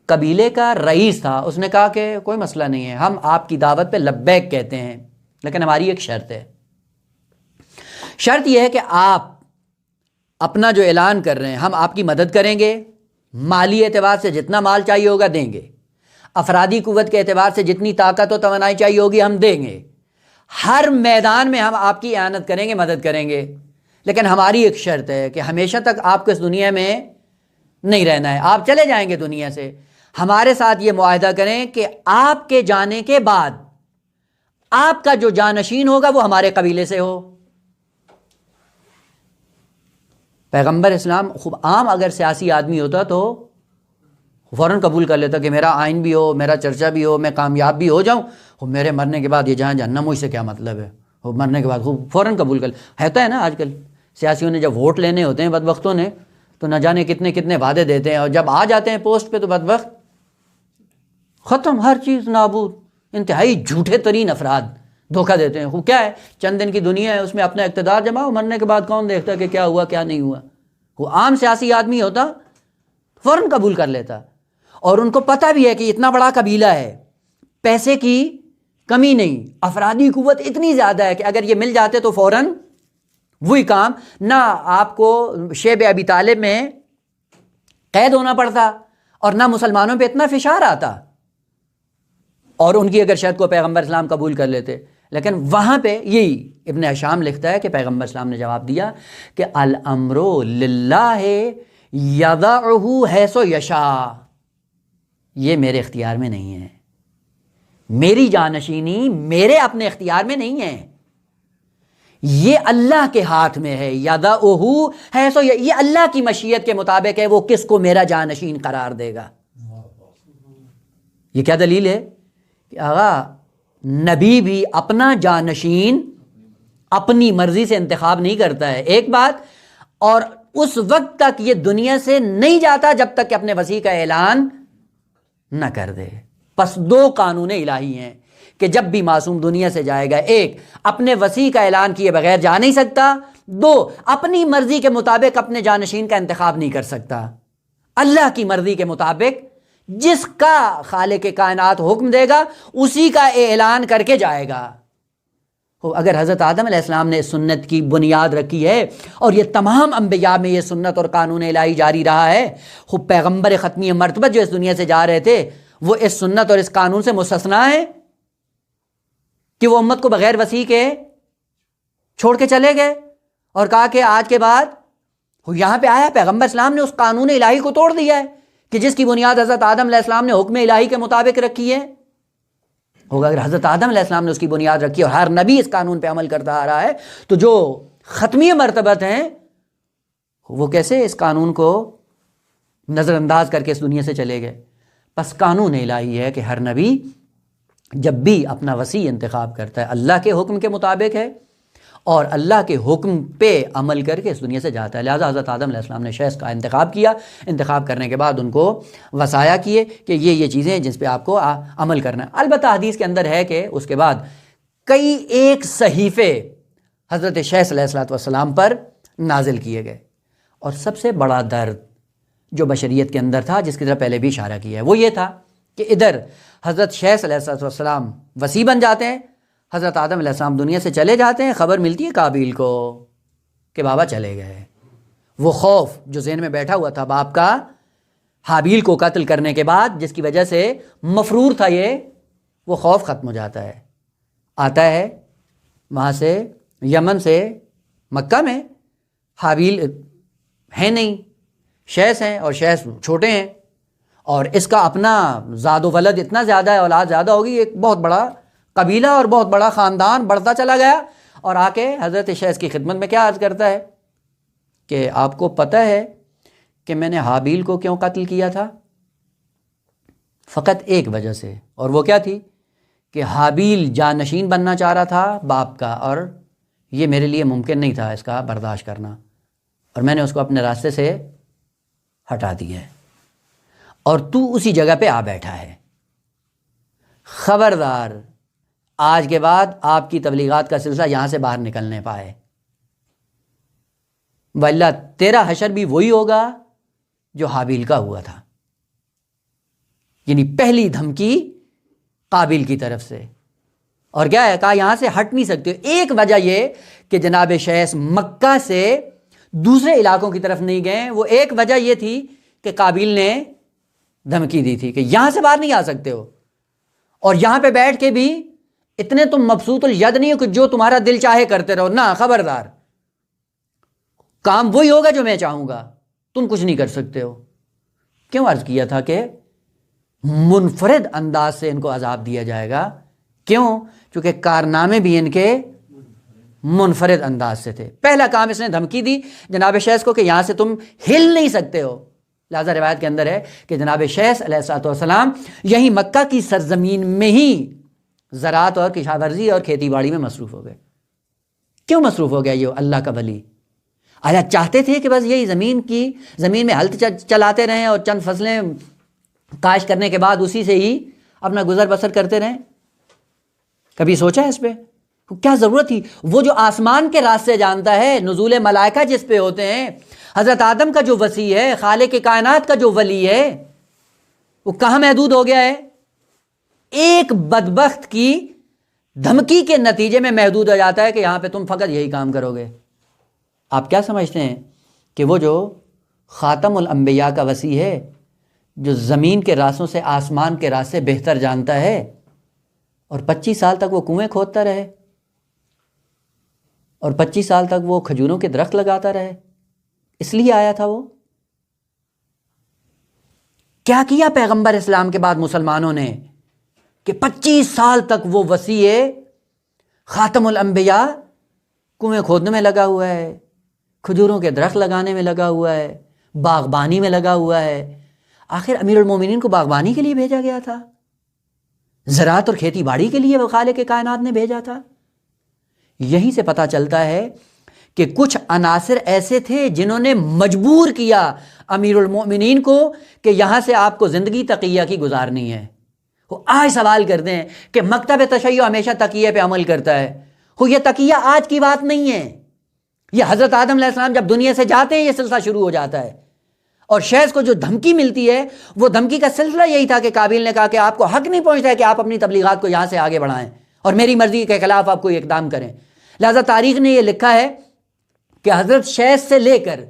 قبیلے کا رئیس تھا اس نے کہا کہ کوئی مسئلہ نہیں ہے، ہم آپ کی دعوت پہ لبیک کہتے ہیں، لیکن ہماری ایک شرط ہے۔ شرط یہ ہے کہ آپ اپنا جو اعلان کر رہے ہیں ہم آپ کی مدد کریں گے، مالی اعتبار سے جتنا مال چاہیے ہوگا دیں گے، افرادی قوت کے اعتبار سے جتنی طاقت و توانائی چاہیے ہوگی ہم دیں گے، ہر میدان میں ہم آپ کی اعانت کریں گے، مدد کریں گے، لیکن ہماری ایک شرط ہے کہ ہمیشہ تک آپ کو اس دنیا میں نہیں رہنا ہے، آپ چلے جائیں گے دنیا سے، ہمارے ساتھ یہ معاہدہ کریں کہ آپ کے جانے کے بعد آپ کا جو جانشین ہوگا وہ ہمارے قبیلے سے ہو۔ پیغمبر اسلام خوب عام اگر سیاسی آدمی ہوتا تو فوراً قبول کر لیتا کہ میرا آئین بھی ہو، میرا چرچا بھی ہو، میں کامیاب بھی ہو جاؤں، میرے مرنے کے بعد یہ جہاں جہنم مجھ سے کیا مطلب ہے، وہ مرنے کے بعد خوب فوراً قبول کر ہوتا ہے نا۔ آج کل سیاسیوں نے جب ووٹ لینے ہوتے ہیں بدبختوں نے تو نہ جانے کتنے کتنے وعدے دیتے ہیں، اور جب آ جاتے ہیں پوسٹ پہ تو بدبخت ختم، ہر چیز نابود، انتہائی جھوٹے ترین افراد دھوکہ دیتے ہیں۔ وہ کیا ہے، چند دن کی دنیا ہے، اس میں اپنا اقتدار جماؤ، مرنے کے بعد کون دیکھتا کہ کیا ہوا کیا نہیں ہوا۔ وہ عام سیاسی آدمی ہوتا فوراً قبول کر لیتا، اور ان کو پتہ بھی ہے کہ اتنا بڑا قبیلہ ہے، پیسے کی کمی نہیں، افرادی قوت اتنی زیادہ ہے کہ اگر یہ مل جاتے تو فوراً وہی کام، نہ آپ کو شیب ابی طالب میں قید ہونا پڑتا اور نہ مسلمانوں پہ اتنا فشار آتا، اور ان کی اگر شرط کو پیغمبر اسلام قبول کر لیتے۔ لیکن وہاں پہ یہی ابن ہشام لکھتا ہے کہ پیغمبر اسلام نے جواب دیا کہ الامر للہ یضعہ حیث یشاء، یہ میرے اختیار میں نہیں ہے، میری جانشینی میرے اپنے اختیار میں نہیں ہے، یہ اللہ کے ہاتھ میں ہے۔ یضعہ حیث، یہ اللہ کی مشیت کے مطابق ہے، وہ کس کو میرا جانشین قرار دے گا۔ یہ کیا دلیل ہے کہ آغا نبی بھی اپنا جانشین اپنی مرضی سے انتخاب نہیں کرتا ہے، ایک بات، اور اس وقت تک یہ دنیا سے نہیں جاتا جب تک کہ اپنے وصی کا اعلان نہ کر دے۔ پس دو قانون الہی ہیں کہ جب بھی معصوم دنیا سے جائے گا، ایک اپنے وصی کا اعلان کیے بغیر جا نہیں سکتا، دو اپنی مرضی کے مطابق اپنے جانشین کا انتخاب نہیں کر سکتا، اللہ کی مرضی کے مطابق جس کا خالق کائنات حکم دے گا اسی کا اعلان کر کے جائے گا۔ اگر حضرت آدم علیہ السلام نے اس سنت کی بنیاد رکھی ہے اور یہ تمام انبیاء میں یہ سنت اور قانون الہی جاری رہا ہے، خود پیغمبر ختمی مرتبہ جو اس دنیا سے جا رہے تھے وہ اس سنت اور اس قانون سے مستثنا ہے کہ وہ امت کو بغیر وصی کے چھوڑ کے چلے گئے اور کہا کہ آج کے بعد یہاں پہ آیا پیغمبر اسلام نے اس قانون الہی کو توڑ دیا ہے کہ جس کی بنیاد حضرت آدم علیہ السلام نے حکم الہی کے مطابق رکھی ہے۔ ہوگا اگر حضرت آدم علیہ السلام نے اس کی بنیاد رکھی اور ہر نبی اس قانون پہ عمل کرتا آ رہا ہے تو جو ختمی مرتبت ہیں وہ کیسے اس قانون کو نظر انداز کر کے اس دنیا سے چلے گئے؟ پس قانون الہی ہے کہ ہر نبی جب بھی اپنا وصی انتخاب کرتا ہے اللہ کے حکم کے مطابق ہے اور اللہ کے حکم پہ عمل کر کے اس دنیا سے جاتا ہے۔ لہٰذا حضرت آدم علیہ السلام نے شخص کا انتخاب کیا، انتخاب کرنے کے بعد ان کو وصایا کیے کہ یہ چیزیں ہیں جس پہ آپ کو عمل کرنا ہے۔ البتہ حدیث کے اندر ہے کہ اس کے بعد کئی ایک صحیفے حضرت شیخ علیہ السلام پر نازل کیے گئے، اور سب سے بڑا درد جو بشریت کے اندر تھا، جس کی طرف پہلے بھی اشارہ کیا ہے، وہ یہ تھا کہ ادھر حضرت شیخ علیہ السلام وصی بن جاتے ہیں، حضرت آدم علیہ السلام دنیا سے چلے جاتے ہیں، خبر ملتی ہے قابیل کو کہ بابا چلے گئے۔ وہ خوف جو ذہن میں بیٹھا ہوا تھا باپ کا حابیل کو قتل کرنے کے بعد، جس کی وجہ سے مفرور تھا وہ خوف ختم ہو جاتا ہے۔ آتا ہے وہاں سے یمن سے مکہ میں، حابیل ہے نہیں، شیس ہیں اور شیس چھوٹے ہیں، اور اس کا اپنا زاد و ولد اتنا زیادہ ہے، اولاد زیادہ ہوگی، ایک بہت بڑا قبیلہ اور بہت بڑا خاندان بڑھتا چلا گیا، اور آ کے حضرت شیس کی خدمت میں کیا عرض کرتا ہے کہ آپ کو پتہ ہے کہ میں نے حابیل کو کیوں قتل کیا تھا؟ فقط ایک وجہ سے، اور وہ کیا تھی کہ حابیل جانشین بننا چاہ رہا تھا باپ کا، اور یہ میرے لیے ممکن نہیں تھا اس کا برداشت کرنا، اور میں نے اس کو اپنے راستے سے ہٹا دیا ہے، اور تو اسی جگہ پہ آ بیٹھا ہے۔ خبردار آج کے بعد آپ کی تبلیغات کا سلسلہ یہاں سے باہر نکلنے پائے، واللہ تیرا حشر بھی وہی ہوگا جو حابیل کا ہوا تھا۔ یعنی پہلی دھمکی قابیل کی طرف سے، اور کیا ہے کہا یہاں سے ہٹ نہیں سکتے۔ ایک وجہ یہ کہ جناب شیخ مکہ سے دوسرے علاقوں کی طرف نہیں گئے، وہ ایک وجہ یہ تھی کہ قابیل نے دھمکی دی تھی کہ یہاں سے باہر نہیں آ سکتے ہو، اور یہاں پہ بیٹھ کے بھی اتنے تم مبسوط الید نہیں ہو کہ جو تمہارا دل چاہے کرتے رہو، نہ، خبردار کام وہی ہوگا جو میں چاہوں گا، تم کچھ نہیں کر سکتے ہو۔ کیوں عرض کیا تھا کہ منفرد انداز سے ان کو عذاب دیا جائے گا؟ کیوں؟ چونکہ کارنامے بھی ان کے منفرد انداز سے تھے۔ پہلا کام اس نے دھمکی دی جناب شیخ کو کہ یہاں سے تم ہل نہیں سکتے ہو۔ لہذا روایت کے اندر ہے کہ جناب شیخ علیہ الصلوۃ والسلام یہی مکہ کی سرزمین میں ہی زراعت اور کشاورزی اور کھیتی باڑی میں مصروف ہو گئے۔ کیوں مصروف ہو گیا یہ اللہ کا ولی؟ آیا چاہتے تھے کہ بس یہی زمین میں ہل چلاتے رہیں اور چند فصلیں کاشت کرنے کے بعد اسی سے ہی اپنا گزر بسر کرتے رہیں؟ کبھی سوچا ہے اس پہ؟ کیا ضرورت تھی؟ وہ جو آسمان کے راستے جانتا ہے، نزول ملائکہ جس پہ ہوتے ہیں، حضرت آدم کا جو وصی ہے، خالق کائنات کا جو ولی ہے، وہ کہاں محدود ہو گیا ہے؟ ایک بدبخت کی دھمکی کے نتیجے میں محدود ہو جاتا ہے کہ یہاں پہ تم فقط یہی کام کرو گے۔ آپ کیا سمجھتے ہیں کہ وہ جو خاتم الانبیاء کا وصی ہے، جو زمین کے راستوں سے آسمان کے راستے بہتر جانتا ہے، اور 25 سال تک وہ کنویں کھودتا رہے اور 25 سال تک وہ کھجوروں کے درخت لگاتا رہے، اس لیے آیا تھا وہ؟ کیا کیا پیغمبر اسلام کے بعد مسلمانوں نے کہ 25 سال تک وہ وصی خاتم الانبیاء کنویں کھودنے میں لگا ہوا ہے، کھجوروں کے درخت لگانے میں لگا ہوا ہے، باغبانی میں لگا ہوا ہے۔ آخر امیر المومنین کو باغبانی کے لیے بھیجا گیا تھا، زراعت اور کھیتی باڑی کے لیے خالق کائنات نے بھیجا تھا۔ یہیں سے پتہ چلتا ہے کہ کچھ عناصر ایسے تھے جنہوں نے مجبور کیا امیر المومنین کو کہ یہاں سے آپ کو زندگی تقیہ کی گزارنی ہے۔ وہ آج سوال کرتے ہیں کہ مکتب تشیع ہمیشہ تقیہ پہ عمل کرتا ہے، یہ تقیہ آج کی بات نہیں ہے، یہ حضرت آدم علیہ السلام جب دنیا سے جاتے ہیں یہ سلسلہ شروع ہو جاتا ہے۔ اور شیخ کو جو دھمکی ملتی ہے وہ دھمکی کا سلسلہ یہی تھا کہ قابیل نے کہا کہ آپ کو حق نہیں پہنچتا ہے کہ آپ اپنی تبلیغات کو یہاں سے آگے بڑھائیں اور میری مرضی کے خلاف آپ کوئی اقدام کریں۔ لہذا تاریخ نے یہ لکھا ہے کہ حضرت شیخ سے لے کر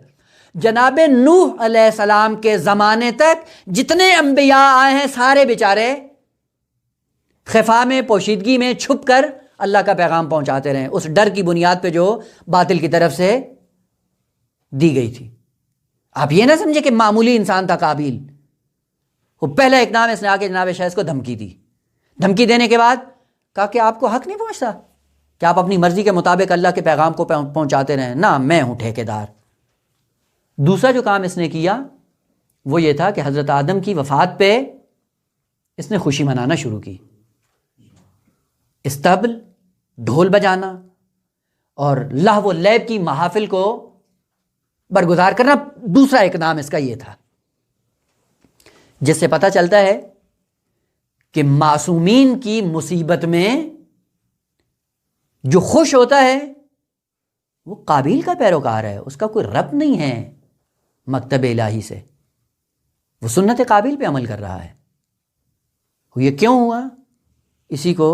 جناب نوح علیہ السلام کے زمانے تک جتنے انبیاء آئے ہیں سارے بیچارے خفا میں، پوشیدگی میں چھپ کر اللہ کا پیغام پہنچاتے رہے، اس ڈر کی بنیاد پہ جو باطل کی طرف سے دی گئی تھی۔ آپ یہ نہ سمجھے کہ معمولی انسان تھا قابیل، وہ پہلا اقدام اس نے آ کے جناب شیخ کو دھمکی دی۔ دھمکی دینے کے بعد کہا کہ آپ کو حق نہیں پہنچتا کہ آپ اپنی مرضی کے مطابق اللہ کے پیغام کو پہنچاتے رہیں، نہ میں ہوں ٹھیکیدار۔ دوسرا جو کام اس نے کیا وہ یہ تھا کہ حضرت آدم کی وفات پہ اس نے خوشی منانا شروع کی، استبل، ڈھول بجانا اور لہو و لیب کی محافل کو برگزار کرنا۔ دوسرا اقدام اس کا یہ تھا، جس سے پتہ چلتا ہے کہ معصومین کی مصیبت میں جو خوش ہوتا ہے وہ قابیل کا پیروکار ہے، اس کا کوئی ربط نہیں ہے مکتب الہی سے، وہ سنت قابیل پہ عمل کر رہا ہے۔ یہ کیوں ہوا؟ اسی کو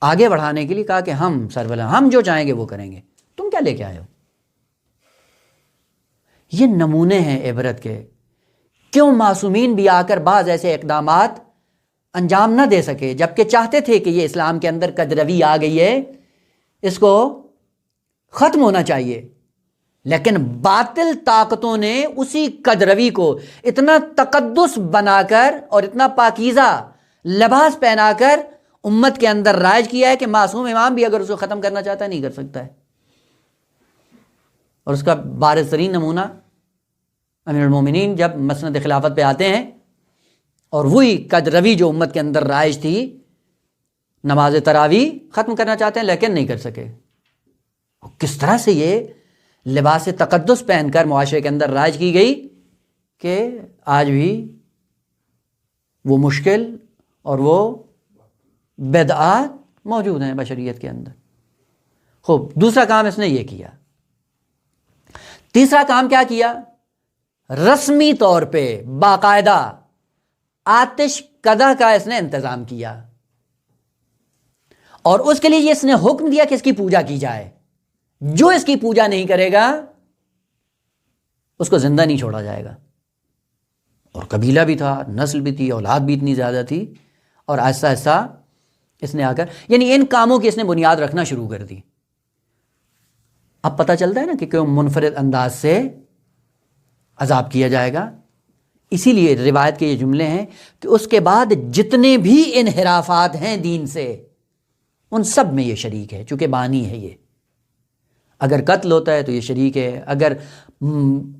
آگے بڑھانے کے لیے کہا کہ ہم سربراہ، ہم جو چاہیں گے وہ کریں گے، تم کیا لے کے آئے ہو؟ یہ نمونے ہیں عبرت کے۔ کیوں معصومین بھی آ کر بعض ایسے اقدامات انجام نہ دے سکے، جبکہ چاہتے تھے کہ یہ اسلام کے اندر کجروی آ گئی ہے، اس کو ختم ہونا چاہیے، لیکن باطل طاقتوں نے اسی کجروی کو اتنا تقدس بنا کر اور اتنا پاکیزہ لباس پہنا کر امت کے اندر رائج کیا ہے کہ معصوم امام بھی اگر اس کو ختم کرنا چاہتا ہے نہیں کر سکتا ہے۔ اور اس کا بارز ترین نمونہ امیر المومنین جب مسند خلافت پہ آتے ہیں اور وہی کجروی جو امت کے اندر رائج تھی، نماز تراویح ختم کرنا چاہتے ہیں لیکن نہیں کر سکے۔ کس طرح سے یہ لباس تقدس پہن کر معاشرے کے اندر رائج کی گئی کہ آج بھی وہ مشکل اور وہ بدعات موجود ہیں بشریت کے اندر۔ خوب، دوسرا کام اس نے یہ کیا۔ تیسرا کام کیا کیا؟ رسمی طور پہ باقاعدہ آتش قدح کا اس نے انتظام کیا، اور اس کے لیے اس نے حکم دیا کہ اس کی پوجا کی جائے۔ جو اس کی پوجا نہیں کرے گا اس کو زندہ نہیں چھوڑا جائے گا۔ اور قبیلہ بھی تھا، نسل بھی تھی، اولاد بھی اتنی زیادہ تھی، اور آہستہ آہستہ اس نے آ کر یعنی ان کاموں کی اس نے بنیاد رکھنا شروع کر دی۔ اب پتہ چلتا ہے نا کہ کیوں منفرد انداز سے عذاب کیا جائے گا. اسی لیے روایت کے یہ جملے ہیں کہ اس کے بعد جتنے بھی انحرافات ہیں دین سے ان سب میں یہ شریک ہے، چونکہ بانی ہے یہ. اگر قتل ہوتا ہے تو یہ شریک ہے، اگر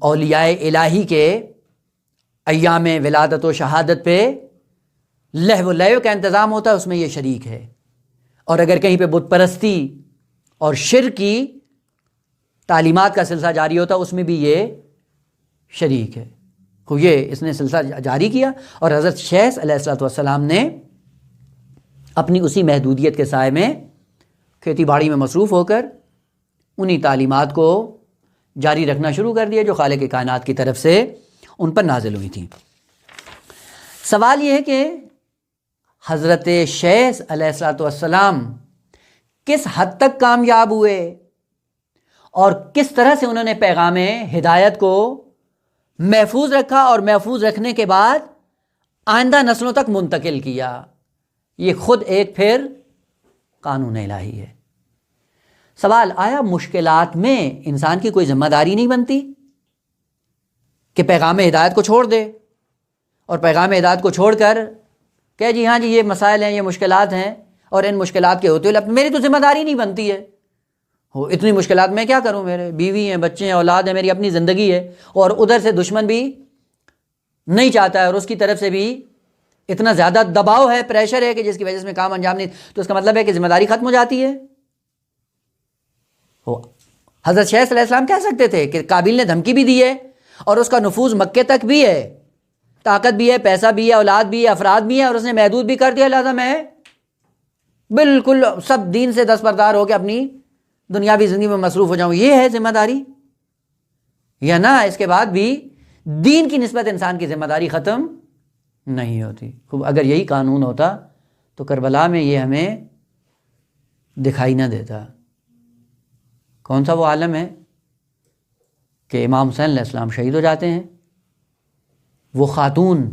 اولیاء الہی کے ایام ولادت و شہادت پہ لہو و لعب کا انتظام ہوتا ہے اس میں یہ شریک ہے، اور اگر کہیں پہ بت پرستی اور شرک کی تعلیمات کا سلسلہ جاری ہوتا ہے اس میں بھی یہ شریک ہے. یہ اس نے سلسلہ جاری کیا، اور حضرت شیخ علیہ السلام نے اپنی اسی محدودیت کے سائے میں کھیتی باڑی میں مصروف ہو کر انہی تعلیمات کو جاری رکھنا شروع کر دیا جو خالق کائنات کی طرف سے ان پر نازل ہوئی تھیں. سوال یہ ہے کہ حضرت شیخ علیہ السلام کس حد تک کامیاب ہوئے اور کس طرح سے انہوں نے پیغام ہدایت کو محفوظ رکھا اور محفوظ رکھنے کے بعد آئندہ نسلوں تک منتقل کیا. یہ خود ایک پھر قانون الہی ہے. سوال آیا مشکلات میں انسان کی کوئی ذمہ داری نہیں بنتی کہ پیغام ہدایت کو چھوڑ دے اور پیغام ہدایت کو چھوڑ کر کہ جی ہاں جی یہ مسائل ہیں، یہ مشکلات ہیں، اور ان مشکلات کے ہوتے ہوئے میری تو ذمہ داری نہیں بنتی ہے. اتنی مشکلات میں کیا کروں، میرے بیوی ہیں، بچے ہیں، اولاد ہیں، میری اپنی زندگی ہے، اور ادھر سے دشمن بھی نہیں چاہتا ہے اور اس کی طرف سے بھی اتنا زیادہ دباؤ ہے، پریشر ہے کہ جس کی وجہ سے میں کام انجام نہیں، تو اس کا مطلب ہے کہ ذمہ داری ختم ہو جاتی ہے. حضرت شیخ علیہ السلام کہہ سکتے تھے کہ قابل نے دھمکی بھی دی ہے اور اس کا نفوذ مکے تک بھی ہے، طاقت بھی ہے، پیسہ بھی ہے، اولاد بھی ہے، افراد بھی ہیں، اور اس نے محدود بھی کر دیا، لہذا میں بالکل سب دین سے دستبردار ہو کے اپنی دنیاوی زندگی میں مصروف ہو جاؤں. یہ ہے ذمہ داری یا نہ؟ اس کے بعد بھی دین کی نسبت انسان کی ذمہ داری ختم نہیں ہوتی. خوب اگر یہی قانون ہوتا تو کربلا میں یہ ہمیں دکھائی نہ دیتا. کون سا وہ عالم ہے کہ امام حسین علیہ السلام شہید ہو جاتے ہیں، وہ خاتون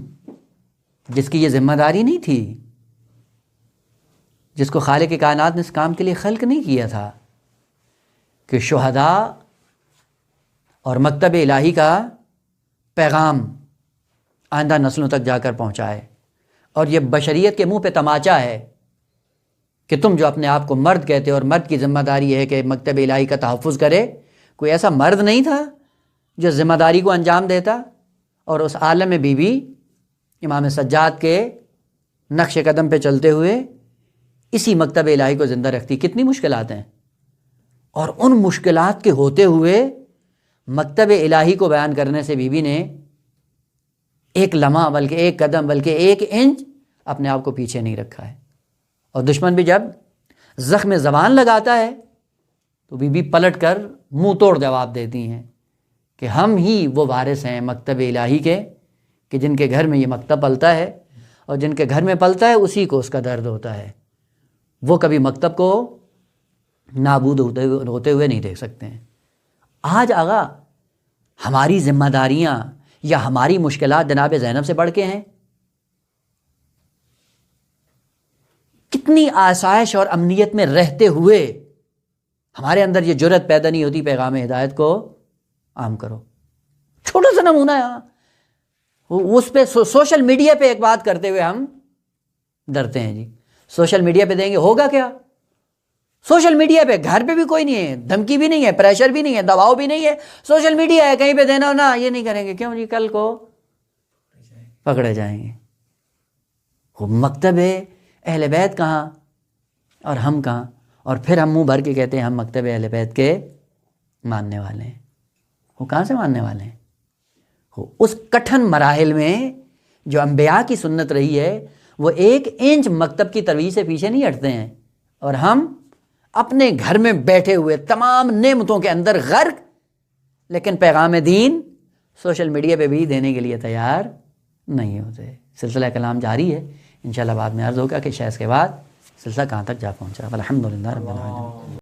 جس کی یہ ذمہ داری نہیں تھی، جس کو خالق کائنات نے اس کام کے لیے خلق نہیں کیا تھا کہ شہداء اور مکتب الہی کا پیغام آئندہ نسلوں تک جا کر پہنچائے. اور یہ بشریت کے منہ پہ تماچا ہے کہ تم جو اپنے آپ کو مرد کہتے ہو اور مرد کی ذمہ داری ہے کہ مکتب الہی کا تحفظ کرے، کوئی ایسا مرد نہیں تھا جو ذمہ داری کو انجام دیتا. اور اس عالم میں بی بی امام سجاد کے نقش قدم پہ چلتے ہوئے اسی مکتب الہی کو زندہ رکھتی. کتنی مشکلات ہیں، اور ان مشکلات کے ہوتے ہوئے مکتب الہی کو بیان کرنے سے بی بی نے ایک لمحہ بلکہ ایک قدم بلکہ ایک انچ اپنے آپ کو پیچھے نہیں رکھا ہے. اور دشمن بھی جب زخم زبان لگاتا ہے تو بی بی پلٹ کر منہ توڑ جواب دیتی ہیں کہ ہم ہی وہ وارث ہیں مکتب الہی کے کہ جن کے گھر میں یہ مکتب پلتا ہے، اور جن کے گھر میں پلتا ہے اسی کو اس کا درد ہوتا ہے. وہ کبھی مکتب کو نابود ہوتے ہوئے نہیں دیکھ سکتے ہیں. آج آغا ہماری ذمہ داریاں یا ہماری مشکلات جناب زینب سے بڑھ کے ہیں. کتنی آسائش اور امنیت میں رہتے ہوئے ہمارے اندر یہ جرت پیدا نہیں ہوتی پیغام ہدایت کو عام کرو. چھوٹا سا نمونہ ہے، اس پہ سوشل میڈیا پہ ایک بات کرتے ہوئے ہم ڈرتے ہیں. جی سوشل میڈیا پہ دیں گے ہوگا کیا؟ سوشل میڈیا پہ گھر پہ بھی کوئی نہیں ہے، دھمکی بھی نہیں ہے، پریشر بھی نہیں ہے، دباؤ بھی نہیں ہے، سوشل میڈیا ہے، کہیں پہ دینا ہو نا یہ نہیں کریں گے. کیوں جی؟ کل کو پکڑے جائیں گے. مکتب اہل بیت کہاں اور ہم کہاں؟ اور پھر ہم منہ بھر کے کہتے ہیں ہم مکتب اہل بیت کے ماننے والے ہیں. وہ کہاں سے ماننے والے ہیں؟ اس کٹھن مراحل میں جو انبیاء کی سنت رہی ہے وہ ایک انچ مکتب کی ترویج سے پیچھے نہیں ہٹتے ہیں، اور ہم اپنے گھر میں بیٹھے ہوئے تمام نعمتوں کے اندر غرق، لیکن پیغام دین سوشل میڈیا پہ بھی دینے کے لیے تیار نہیں ہوتے. سلسلہ کلام جاری ہے، انشاءاللہ بعد میں عرض ہوگا کہ شیخ کے بعد سلسلہ کہاں تک جا پہنچا. الحمدللہ رب العالمین.